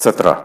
17।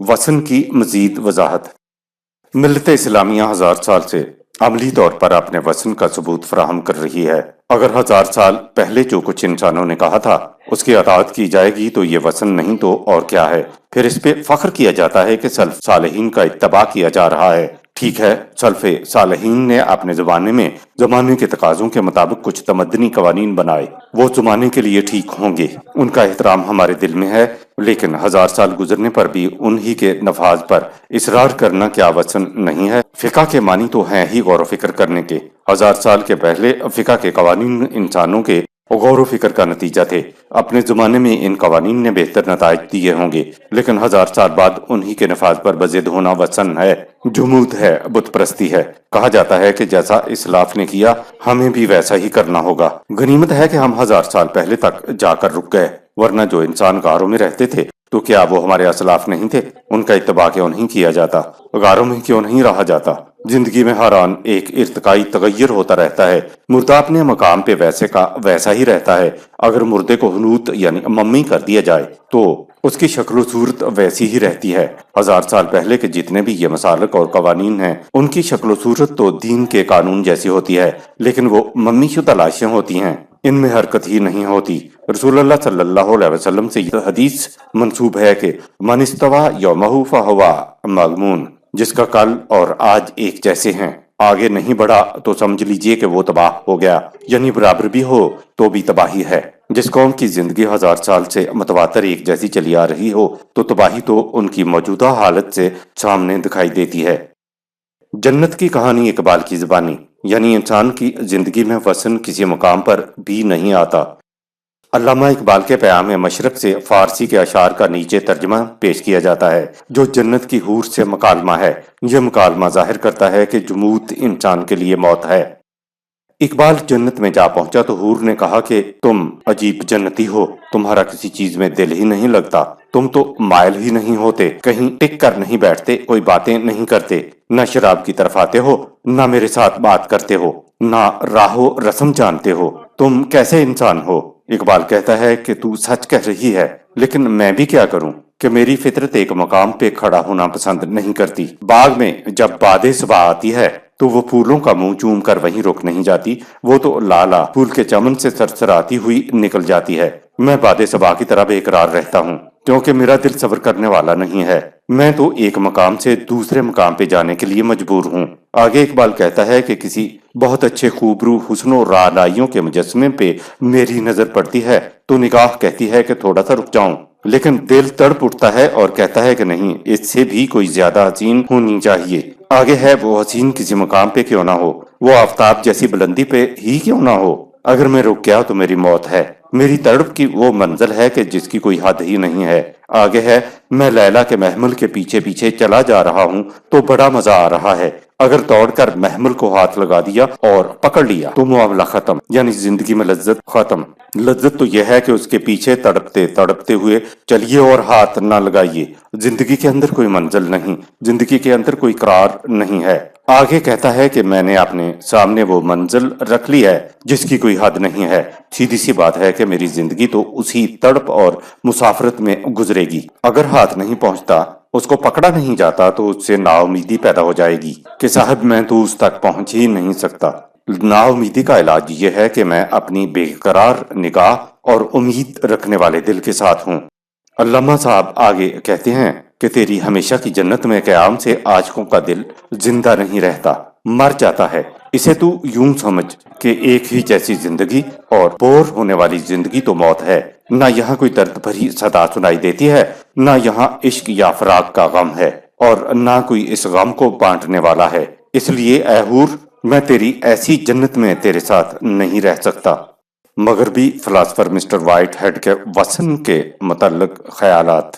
وسن کی مزید وضاحت۔ ملت اسلامیہ 1000 سال سے عملی طور پر اپنے وسن کا ثبوت فراہم کر رہی ہے۔ اگر 1000 سال پہلے جو کچھ انسانوں نے کہا تھا اس کی اطاعت کی جائے گی تو یہ وسن نہیں تو اور کیا ہے۔ پھر اس پہ فخر کیا جاتا ہے کہ سلف صالحین کا اتباع کیا جا رہا ہے۔ ٹھیک ہے، سلف صالحین نے اپنے زمانے کے تقاضوں کے مطابق کچھ تمدنی قوانین بنائے، وہ زمانے کے لیے ٹھیک ہوں گے، ان کا احترام ہمارے دل میں ہے، لیکن 1000 سال گزرنے پر بھی انہی کے نفاذ پر اصرار کرنا کیا وسن نہیں ہے؟ فقہ کے معنی تو ہیں ہی غور و فکر کرنے کے۔ 1000 سال کے پہلے فقہ کے قوانین انسانوں کے غور و فکر کا نتیجہ تھے۔ اپنے زمانے میں ان قوانین نے بہتر نتائج دیے ہوں گے، لیکن 1000 سال بعد انہی کے نفاذ پر بضد ہونا وسن ہے، جمود ہے، بت پرستی ہے۔ کہا جاتا ہے کہ جیسا اسلاف نے کیا ہمیں بھی ویسا ہی کرنا ہوگا۔ غنیمت ہے کہ ہم 1000 سال پہلے تک جا کر رک گئے، ورنہ جو انسان غاروں میں رہتے تھے تو کیا وہ ہمارے اسلاف نہیں تھے؟ ان کا اتباع کیوں نہیں کیا جاتا؟ غاروں میں کیوں نہیں رہا جاتا؟ زندگی میں ہر آن ایک ارتقائی تغیر ہوتا رہتا ہے، مردہ اپنے مقام پہ ویسے کا ویسا ہی رہتا ہے۔ اگر مردے کو حنوط یعنی ممی کر دیا جائے تو اس کی شکل و صورت ویسی ہی رہتی ہے۔ 1000 سال پہلے کے جتنے بھی یہ مسالک اور قوانین ہیں ان کی شکل و صورت تو دین کے قانون جیسی ہوتی ہے، لیکن وہ ممی شدہ لاشیں ہوتی ہیں، ان میں حرکت ہی نہیں ہوتی۔ رسول اللہ صلی اللہ علیہ وسلم سے یہ حدیث منسوب ہے کہ من استوى یومہ فہو مغمون، جس کا کل اور آج ایک جیسے ہیں، آگے نہیں بڑھا تو سمجھ لیجئے کہ وہ تباہ ہو گیا، یعنی برابر بھی ہو تو بھی تباہی ہے۔ جس قوم کی زندگی 1000 سال سے متواتر ایک جیسی چلی آ رہی ہو تو تباہی تو ان کی موجودہ حالت سے سامنے دکھائی دیتی ہے۔ جنت کی کہانی اقبال کی زبانی، یعنی انسان کی زندگی میں وسن کسی مقام پر بھی نہیں آتا۔ علامہ اقبال کے پیام مشرق سے فارسی کے اشعار کا نیچے ترجمہ پیش کیا جاتا ہے جو جنت کی حور سے مکالمہ ہے۔ یہ مکالمہ ظاہر کرتا ہے کہ جمود انسان کے لیے موت ہے۔ اقبال جنت میں جا پہنچا تو حور نے کہا کہ تم عجیب جنتی ہو، تمہارا کسی چیز میں دل ہی نہیں لگتا، تم تو مائل ہی نہیں ہوتے، کہیں ٹک کر نہیں بیٹھتے، کوئی باتیں نہیں کرتے، نہ شراب کی طرف آتے ہو، نہ میرے ساتھ بات کرتے ہو، نہ راہ و رسم جانتے ہو، تم کیسے انسان ہو؟ اقبال کہتا ہے کہ تو سچ کہہ رہی ہے، لیکن میں بھی کیا کروں کہ میری فطرت ایک مقام پہ کھڑا ہونا پسند نہیں کرتی۔ باغ میں جب باد صبا آتی ہے تو وہ پھولوں کا منہ چوم کر وہیں رک نہیں جاتی، وہ تو لالا پھول کے چمن سے سرسراتی ہوئی نکل جاتی ہے۔ میں باد صبا کی طرح بے قرار رہتا ہوں کیونکہ میرا دل صبر کرنے والا نہیں ہے، میں تو ایک مقام سے دوسرے مقام پہ جانے کے لیے مجبور ہوں۔ آگے اقبال کہتا ہے کہ کسی بہت اچھے خوبرو حسن و رعنائیوں کے مجسمے پہ میری نظر پڑتی ہے تو نگاہ کہتی ہے کہ تھوڑا سا رک جاؤں، لیکن دل تڑپ اٹھتا ہے اور کہتا ہے کہ نہیں، اس سے بھی کوئی زیادہ حسین ہونی چاہیے۔ آگے ہے وہ حسین کسی مقام پہ کیوں نہ ہو، وہ آفتاب جیسی بلندی پہ ہی کیوں نہ ہو، اگر میں رک گیا تو میری موت ہے، میری تڑپ کی وہ منزل ہے کہ جس کی کوئی حد ہی نہیں ہے۔ آگے ہے میں لیلا کے محمل کے پیچھے پیچھے چلا جا رہا ہوں تو بڑا مزہ آ رہا ہے، اگر دوڑ کر محمل کو ہاتھ لگا دیا اور پکڑ لیا تو معاملہ ختم، یعنی زندگی میں لذت ختم۔ لذت تو یہ ہے کہ اس کے پیچھے تڑپتے تڑپتے ہوئے چلیے اور ہاتھ نہ لگائیے۔ زندگی کے اندر کوئی منزل نہیں، زندگی کے اندر کوئی قرار نہیں ہے۔ آگے کہتا ہے کہ میں نے اپنے سامنے وہ منزل رکھ لی ہے جس کی کوئی حد نہیں ہے، سیدھی سی بات ہے کہ میری زندگی تو اسی تڑپ اور مسافرت میں گزرے گی۔ اگر ہاتھ نہیں پہنچتا، اس کو پکڑا نہیں جاتا تو اس سے نا امیدی پیدا ہو جائے گی کہ صاحب میں تو اس تک پہنچ ہی نہیں سکتا۔ نا امیدی کا علاج یہ ہے کہ میں اپنی بے قرار نگاہ اور امید رکھنے والے دل کے ساتھ ہوں۔ علامہ صاحب آگے کہتے ہیں کہ تیری ہمیشہ کی جنت میں قیام سے عاشقوں کا دل زندہ نہیں رہتا، مر جاتا ہے۔ اسے تو یوں سمجھ کہ ایک ہی جیسی زندگی اور بور ہونے والی زندگی تو موت ہے، نہ یہاں کوئی درد بھری صدا سنائی دیتی ہے، نہ یہاں عشق یا فراق کا غم ہے، اور نہ کوئی اس غم کو بانٹنے والا ہے۔ اس لیے اے حور، میں تیری ایسی جنت میں تیرے ساتھ نہیں رہ سکتا۔ مغربی فلاسفر مسٹر وائٹ ہیڈ کے وسن کے متعلق خیالات۔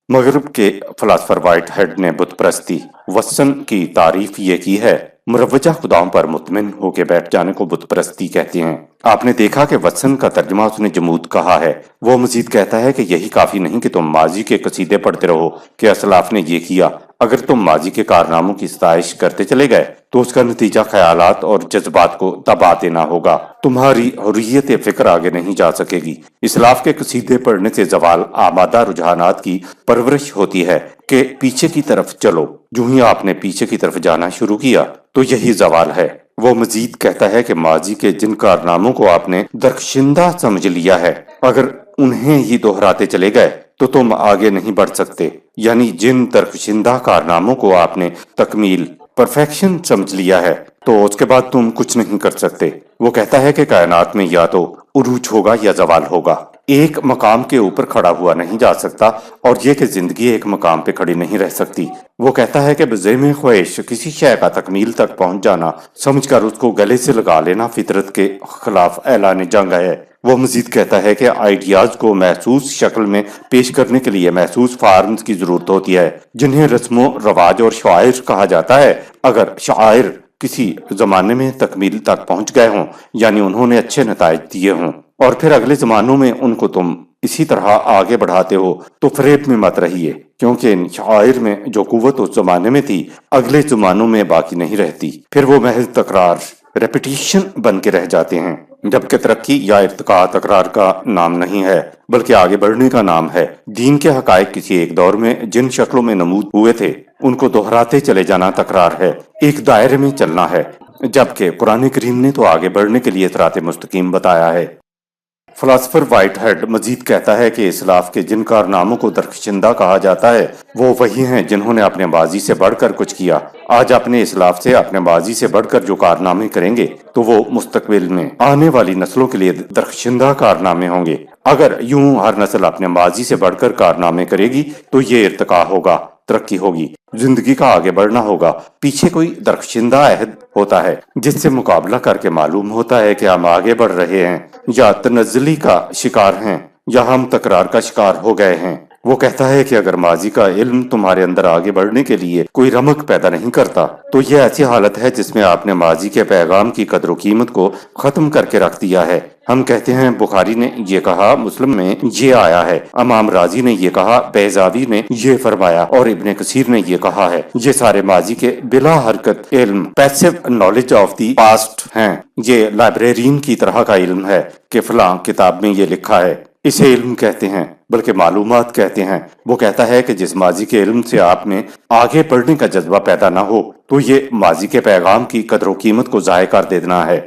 مغرب کے فلاسفر وائٹ ہیڈ نے بت پرستی وسن کی تعریف یہ کی ہے، مروجہ خداؤں پر مطمئن ہو کے بیٹھ جانے کو بت پرستی کہتے ہیں۔ آپ نے دیکھا کہ وسن کا ترجمہ اس نے جمود کہا ہے۔ وہ مزید کہتا ہے کہ یہی کافی نہیں کہ تم ماضی کے قصیدے پڑھتے رہو کہ اسلاف نے یہ کیا، اگر تم ماضی کے کارناموں کی ستائش کرتے چلے گئے تو اس کا نتیجہ خیالات اور جذبات کو دبا دینا ہوگا، تمہاری حریت فکر آگے نہیں جا سکے گی۔ اسلاف کے قصیدے پڑھنے سے زوال آمادہ رجحانات کی پرورش ہوتی ہے کہ پیچھے کی طرف چلو۔ جو ہی آپ نے پیچھے کی طرف جانا شروع کیا تو یہی زوال ہے۔ وہ مزید کہتا ہے کہ ماضی کے جن کارناموں کو آپ نے درخشندہ سمجھ لیا ہے، اگر انہیں ہی دہراتے چلے گئے تو تم آگے نہیں بڑھ سکتے۔ یعنی جن درخشندہ کارناموں کو آپ نے تکمیل، پرفیکشن سمجھ لیا ہے تو اس کے بعد تم کچھ نہیں کر سکتے۔ وہ کہتا ہے کہ کائنات میں یا تو عروج ہوگا یا زوال ہوگا، ایک مقام کے اوپر کھڑا ہوا نہیں جا سکتا، اور یہ کہ زندگی ایک مقام پہ کھڑی نہیں رہ سکتی۔ وہ کہتا ہے کہ بزم خواہش کسی شے کا تکمیل تک پہنچ جانا سمجھ کر اس کو گلے سے لگا لینا فطرت کے خلاف اعلان جنگ ہے۔ وہ مزید کہتا ہے کہ آئیڈیاز کو محسوس شکل میں پیش کرنے کے لیے محسوس فارمز کی ضرورت ہوتی ہے، جنہیں رسم و رواج اور شعائر کہا جاتا ہے۔ اگر شعائر کسی زمانے میں تکمیل تک پہنچ گئے ہوں، یعنی انہوں نے اچھے نتائج دیے ہوں، اور پھر اگلے زمانوں میں ان کو تم اسی طرح آگے بڑھاتے ہو، تو فریب میں مت رہیے، کیونکہ ان شعائر میں جو قوت اس زمانے میں تھی اگلے زمانوں میں باقی نہیں رہتی، پھر وہ محض تکرار، ریپیٹیشن بن کے رہ جاتے ہیں۔ جبکہ ترقی یا ارتقاء تکرار کا نام نہیں ہے بلکہ آگے بڑھنے کا نام ہے۔ دین کے حقائق کسی ایک دور میں جن شکلوں میں نمود ہوئے تھے ان کو دہراتے چلے جانا تکرار ہے، ایک دائرے میں چلنا ہے، جبکہ قرآن کریم نے تو آگے بڑھنے کے لیے صراط مستقیم بتایا ہے۔ فلاسفر وائٹ ہیڈ مزید کہتا ہے کہ اسلاف کے جن کارناموں کو درخشندہ کہا جاتا ہے وہ وہی ہیں جنہوں نے اپنے ماضی سے بڑھ کر کچھ کیا۔ آج اپنے اسلاف سے اپنے ماضی سے بڑھ کر جو کارنامے کریں گے تو وہ مستقبل میں آنے والی نسلوں کے لیے درخشندہ کارنامے ہوں گے۔ اگر یوں ہر نسل اپنے ماضی سے بڑھ کر کارنامے کرے گی تو یہ ارتقاء ہوگا، ترقی ہوگی، زندگی کا آگے بڑھنا ہوگا۔ پیچھے کوئی درخشندہ عہد ہوتا ہے جس سے مقابلہ کر کے معلوم ہوتا ہے کہ ہم آگے بڑھ رہے ہیں، یا تنزلی کا شکار ہیں، یا ہم تکرار کا شکار ہو گئے ہیں۔ وہ کہتا ہے کہ اگر ماضی کا علم تمہارے اندر آگے بڑھنے کے لیے کوئی رمق پیدا نہیں کرتا تو یہ ایسی حالت ہے جس میں آپ نے ماضی کے پیغام کی قدر و قیمت کو ختم کر کے رکھ دیا ہے۔ ہم کہتے ہیں بخاری نے یہ کہا، مسلم میں یہ آیا ہے، امام راضی نے یہ کہا، بیضاوی نے یہ فرمایا، اور ابن کثیر نے یہ کہا ہے۔ یہ سارے ماضی کے بلا حرکت علم، passive knowledge of the past ہیں۔ یہ لائبریرین کی طرح کا علم ہے کہ فلاں کتاب میں یہ لکھا ہے، اسے علم کہتے ہیں بلکہ معلومات کہتے ہیں۔ وہ کہتا ہے کہ جس ماضی کے علم سے آپ میں آگے بڑھنے کا جذبہ پیدا نہ ہو تو یہ ماضی کے پیغام کی قدر و قیمت کو ضائع کر دینا ہے۔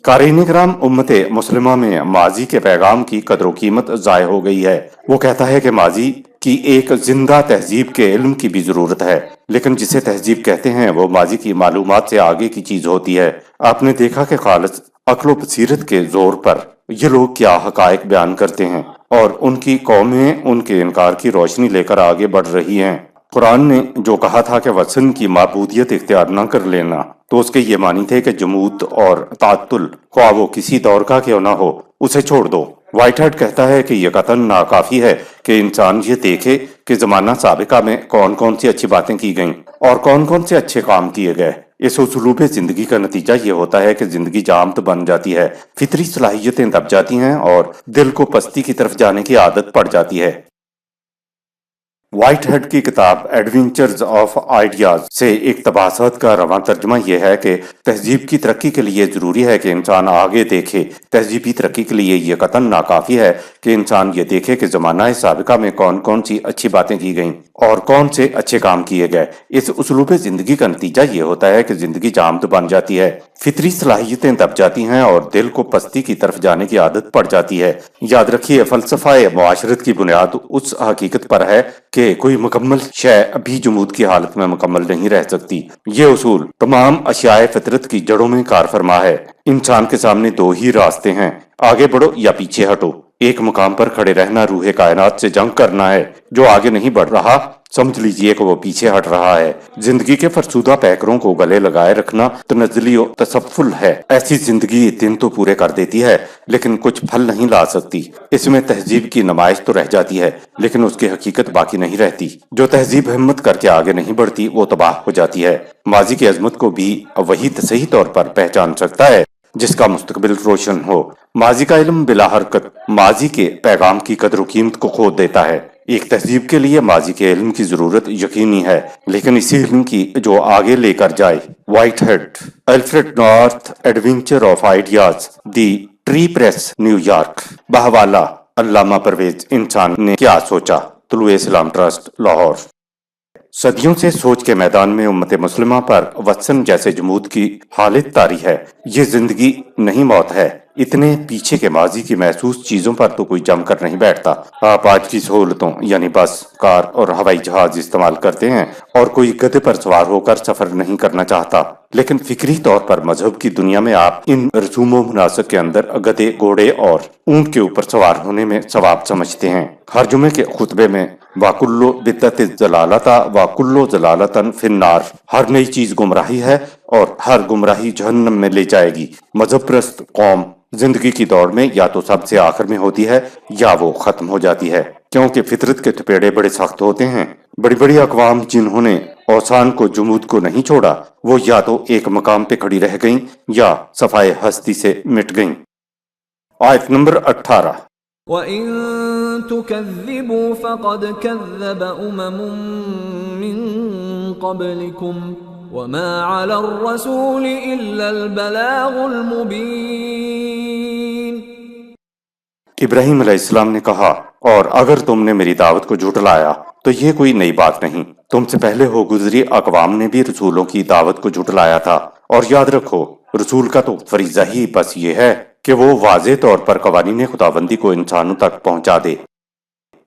قارئین کرام، امت مسلمہ میں ماضی کے پیغام کی قدر و قیمت ضائع ہو گئی ہے۔ وہ کہتا ہے کہ ماضی کی ایک زندہ تہذیب کے علم کی بھی ضرورت ہے، لیکن جسے تہذیب کہتے ہیں وہ ماضی کی معلومات سے آگے کی چیز ہوتی ہے۔ آپ نے دیکھا کہ خالص عقل و بصیرت کے زور پر یہ لوگ کیا حقائق بیان کرتے ہیں، اور ان کی قومیں ان کے انکار کی روشنی لے کر آگے بڑھ رہی ہیں۔ قرآن نے جو کہا تھا کہ وثن کی معبودیت اختیار نہ کر لینا، تو اس کے یہ معنی تھے کہ جمود اور تعطل، خواہ وہ کسی دور کا کیوں نہ ہو، اسے چھوڑ دو۔ وائٹ ہیڈ کہتا ہے کہ یہ قطعاً ناکافی ہے کہ انسان یہ دیکھے کہ زمانہ سابقہ میں کون کون سی اچھی باتیں کی گئیں اور کون کون سے اچھے کام کیے گئے۔ اس اسلوب زندگی کا نتیجہ یہ ہوتا ہے کہ زندگی جامت بن جاتی ہے، فطری صلاحیتیں دب جاتی ہیں اور دل کو پستی کی طرف جانے کی عادت پڑ جاتی ہے۔ وائٹ ہیڈ کی کتاب ایڈونچرز آف آئیڈیاز سے اقتباسات کا رواں ترجمہ یہ ہے کہ تہذیب کی ترقی کے لیے ضروری ہے کہ انسان آگے دیکھے۔ تہذیبی ترقی کے لیے یہ قطعاً ناکافی ہے کہ انسان یہ دیکھے کہ زمانہ سابقہ میں کون کون سی اچھی باتیں کی گئیں اور کون سے اچھے کام کیے گئے۔ اس اسلوب زندگی کا نتیجہ یہ ہوتا ہے کہ زندگی جامت بن جاتی ہے، فطری صلاحیتیں دب جاتی ہیں اور دل کو پستی کی طرف جانے کی عادت پڑ جاتی ہے۔ یاد رکھیے، فلسفہ معاشرت کی بنیاد اس حقیقت پر ہے کہ کوئی مکمل شے ابھی جمود کی حالت میں مکمل نہیں رہ سکتی۔ یہ اصول تمام اشیاء فطرت کی جڑوں میں کار فرما ہے۔ انسان کے سامنے دو ہی راستے ہیں، آگے بڑھو یا پیچھے ہٹو۔ ایک مقام پر کھڑے رہنا روح کائنات سے جنگ کرنا ہے۔ جو آگے نہیں بڑھ رہا سمجھ لیجئے کہ وہ پیچھے ہٹ رہا ہے۔ زندگی کے فرسودہ پیکروں کو گلے لگائے رکھنا تنزلی و تسفل ہے۔ ایسی زندگی دن تو پورے کر دیتی ہے لیکن کچھ پھل نہیں لا سکتی۔ اس میں تہذیب کی نمائش تو رہ جاتی ہے لیکن اس کی حقیقت باقی نہیں رہتی۔ جو تہذیب ہمت کر کے آگے نہیں بڑھتی وہ تباہ ہو جاتی ہے۔ ماضی کی عظمت کو بھی وہی صحیح طور پر پہچان سکتا ہے جس کا مستقبل روشن ہو۔ ماضی کا علم بلا حرکت ماضی کے پیغام کی قدر و قیمت کو کھو دیتا ہے۔ ایک تہذیب کے لیے ماضی کے علم کی ضرورت یقینی ہے، لیکن اسی علم کی جو آگے لے کر جائے۔ White, Alfred North, adventure of ideas, the tree press, New York. بحوالہ علامہ پرویز انسان نے کیا سوچا، طلوع اسلام ٹرسٹ، لاہور۔ صدیوں سے سوچ کے میدان میں امت مسلمہ پر وطن جیسے جمود کی حالت طاری ہے۔ یہ زندگی نہیں موت ہے۔ اتنے پیچھے کے ماضی کی محسوس چیزوں پر تو کوئی جم کر نہیں بیٹھتا۔ آپ آج کی سہولتوں یعنی بس، کار اور ہوائی جہاز استعمال کرتے ہیں، اور کوئی گدھے پر سوار ہو کر سفر نہیں کرنا چاہتا، لیکن فکری طور پر مذہب کی دنیا میں آپ ان رسوم و مناسک کے اندر گدھے، گھوڑے اور اونٹ کے اوپر سوار ہونے میں ثواب سمجھتے ہیں۔ ہر جمعے کے خطبے میں وَكُلُّ بِدْعَةٍ ضَلَالَةٌ وَكُلُّ ضَلَالَةٍ فِي النَّارِ، ہر نئی چیز گمراہی ہے اور ہر گمراہی جہنم میں لے جائے گی۔ مذہب پرست قوم زندگی کی دوڑ میں یا تو سب سے آخر میں ہوتی ہے یا وہ ختم ہو جاتی ہے، کیونکہ فطرت کے تھپیڑے بڑے سخت ہوتے ہیں۔ بڑی بڑی اقوام جنہوں نے اوثان کو، جمود کو نہیں چھوڑا، وہ یا تو ایک مقام پہ کھڑی رہ گئیں یا صفائے ہستی سے مٹ گئیں۔ آیت نمبر 18۔ وَإِن تُكَذِّبُوا فَقَدْ كَذَّبَ أُمَمٌ مِّن قَبْلِكُمْ وَمَا عَلَى الرَّسُولِ إِلَّا الْبَلَاغُ الْمُبِينُ۔ ابراہیم علیہ السلام نے کہا، اور اگر تم نے میری دعوت کو جھٹلایا تو یہ کوئی نئی بات نہیں، تم سے پہلے ہو گزری اقوام نے بھی رسولوں کی دعوت کو جھٹلایا تھا، اور یاد رکھو رسول کا تو فریضہ ہی بس یہ ہے کہ وہ واضح طور پر قوانین خداوندی کو انسانوں تک پہنچا دے۔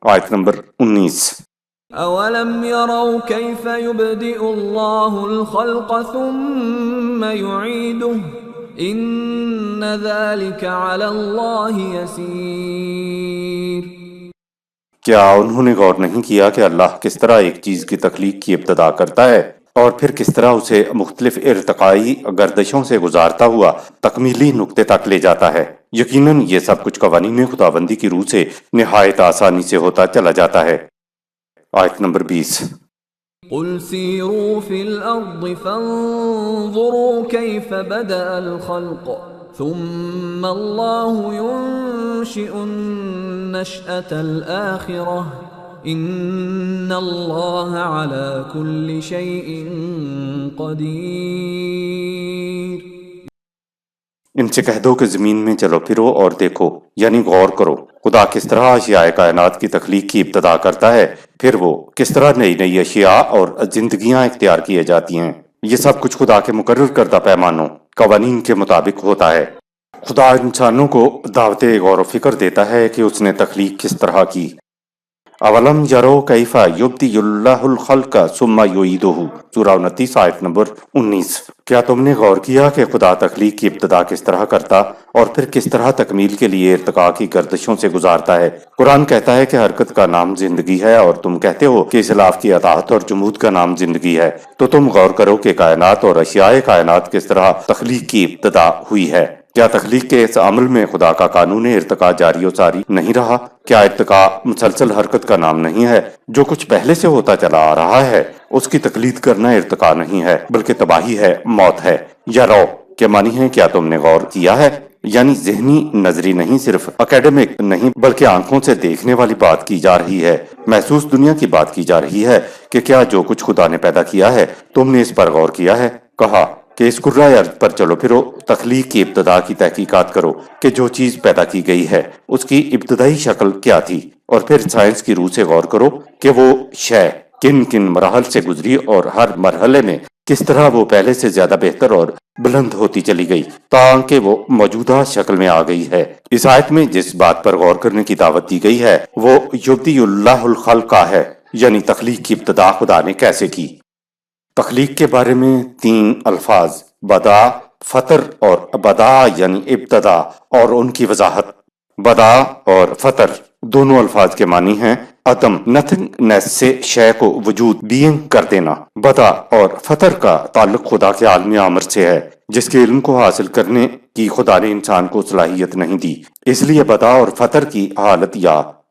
آیت نمبر 19۔ أَوَلَمْ يَرَوْا كَيْفَ يُبْدِئُ اللَّهُ الْخَلْقَ ثُمَّ يُعِيدُهُ إِنَّ ذَلِكَ عَلَى اللَّهِ يَسِيرٌ۔ کیا انہوں نے غور نہیں کیا کہ اللہ کس طرح ایک چیز کی تخلیق کی ابتدا کرتا ہے اور پھر کس طرح اسے مختلف ارتقائی گردشوں سے گزارتا ہوا تکمیلی نقطے تک لے جاتا ہے؟ یقیناً یہ سب کچھ قوانین خداوندی کی روح سے نہایت آسانی سے ہوتا چلا جاتا ہے۔ آیت نمبر 20۔ قُلْ سِيرُوا فِي الْأَرْضِ فَانظُرُوا كَيْفَ بَدَأَ الْخَلْقَ ثُمَّ اللَّهُ يُنشِئُ النَّشْأَةَ الْآخِرَةَ إِنَّ اللَّهَ عَلَى كُلِّ شَيْءٍ قَدِيرٌ۔ ان سے کہہ دو کہ زمین میں چلو پھرو اور دیکھو، یعنی غور کرو، خدا کس طرح اشیاء کائنات کی تخلیق کی ابتدا کرتا ہے، پھر وہ کس طرح نئی نئی اشیاء اور زندگیاں اختیار کیے جاتی ہیں۔ یہ سب کچھ خدا کے مقرر کردہ پیمانوں، قوانین کے مطابق ہوتا ہے۔ خدا انسانوں کو دعوت غور و فکر دیتا ہے کہ اس نے تخلیق کس طرح کی۔ اولم یرو کیف یبدئ اللہ الخلق ثم یعیدہ، سورہ 29 آیت نمبر 19۔ کیا تم نے غور کیا کہ خدا تخلیق کی ابتدا کس طرح کرتا اور پھر کس طرح تکمیل کے لیے ارتقاء کی گردشوں سے گزارتا ہے؟ قرآن کہتا ہے کہ حرکت کا نام زندگی ہے، اور تم کہتے ہو کہ اسلاف کی اطاعت اور جمود کا نام زندگی ہے۔ تو تم غور کرو کہ کائنات اور اشیاء کائنات کس طرح تخلیق کی ابتدا ہوئی ہے۔ کیا تخلیق کے اس عمل میں خدا کا قانون ارتقاء جاری و ساری نہیں رہا؟ کیا ارتقاء مسلسل حرکت کا نام نہیں ہے؟ جو کچھ پہلے سے ہوتا چلا آ رہا ہے اس کی تقلید کرنا ارتقاء نہیں ہے، بلکہ تباہی ہے، موت ہے۔ یا رو کے معنی ہے کیا تم نے غور کیا ہے، یعنی ذہنی نظری نہیں، صرف اکیڈمک نہیں، بلکہ آنکھوں سے دیکھنے والی بات کی جا رہی ہے، محسوس دنیا کی بات کی جا رہی ہے کہ کیا جو کچھ خدا نے پیدا کیا ہے تم نے اس پر غور کیا ہے؟ کہا کہ اس کرۂ ارض پر چلو پھرو، تخلیق کی ابتدا کی تحقیقات کرو کہ جو چیز پیدا کی گئی ہے اس کی ابتدائی شکل کیا تھی، اور پھر سائنس کی روح سے غور کرو کہ وہ شے کن کن مراحل سے گزری اور ہر مرحلے میں کس طرح وہ پہلے سے زیادہ بہتر اور بلند ہوتی چلی گئی تاکہ وہ موجودہ شکل میں آ گئی ہے۔ اس آیت میں جس بات پر غور کرنے کی دعوت دی گئی ہے وہ یبدئ اللہ الخلق ہے، یعنی تخلیق کی ابتدا خدا نے کیسے کی۔ تخلیق کے بارے میں 3 الفاظ بدا، فطر اور بدا یعنی ابتدا، اور ان کی وضاحت۔ بدا اور فطر دونوں الفاظ کے معنی ہیں عدم، نتھنگنیس سے شے کو وجود، بینگ کر دینا۔ بدا اور فطر کا تعلق خدا کے عالم امر سے ہے، جس کے علم کو حاصل کرنے کی خدا نے انسان کو صلاحیت نہیں دی، اس لیے بدا اور فطر کی حالت یا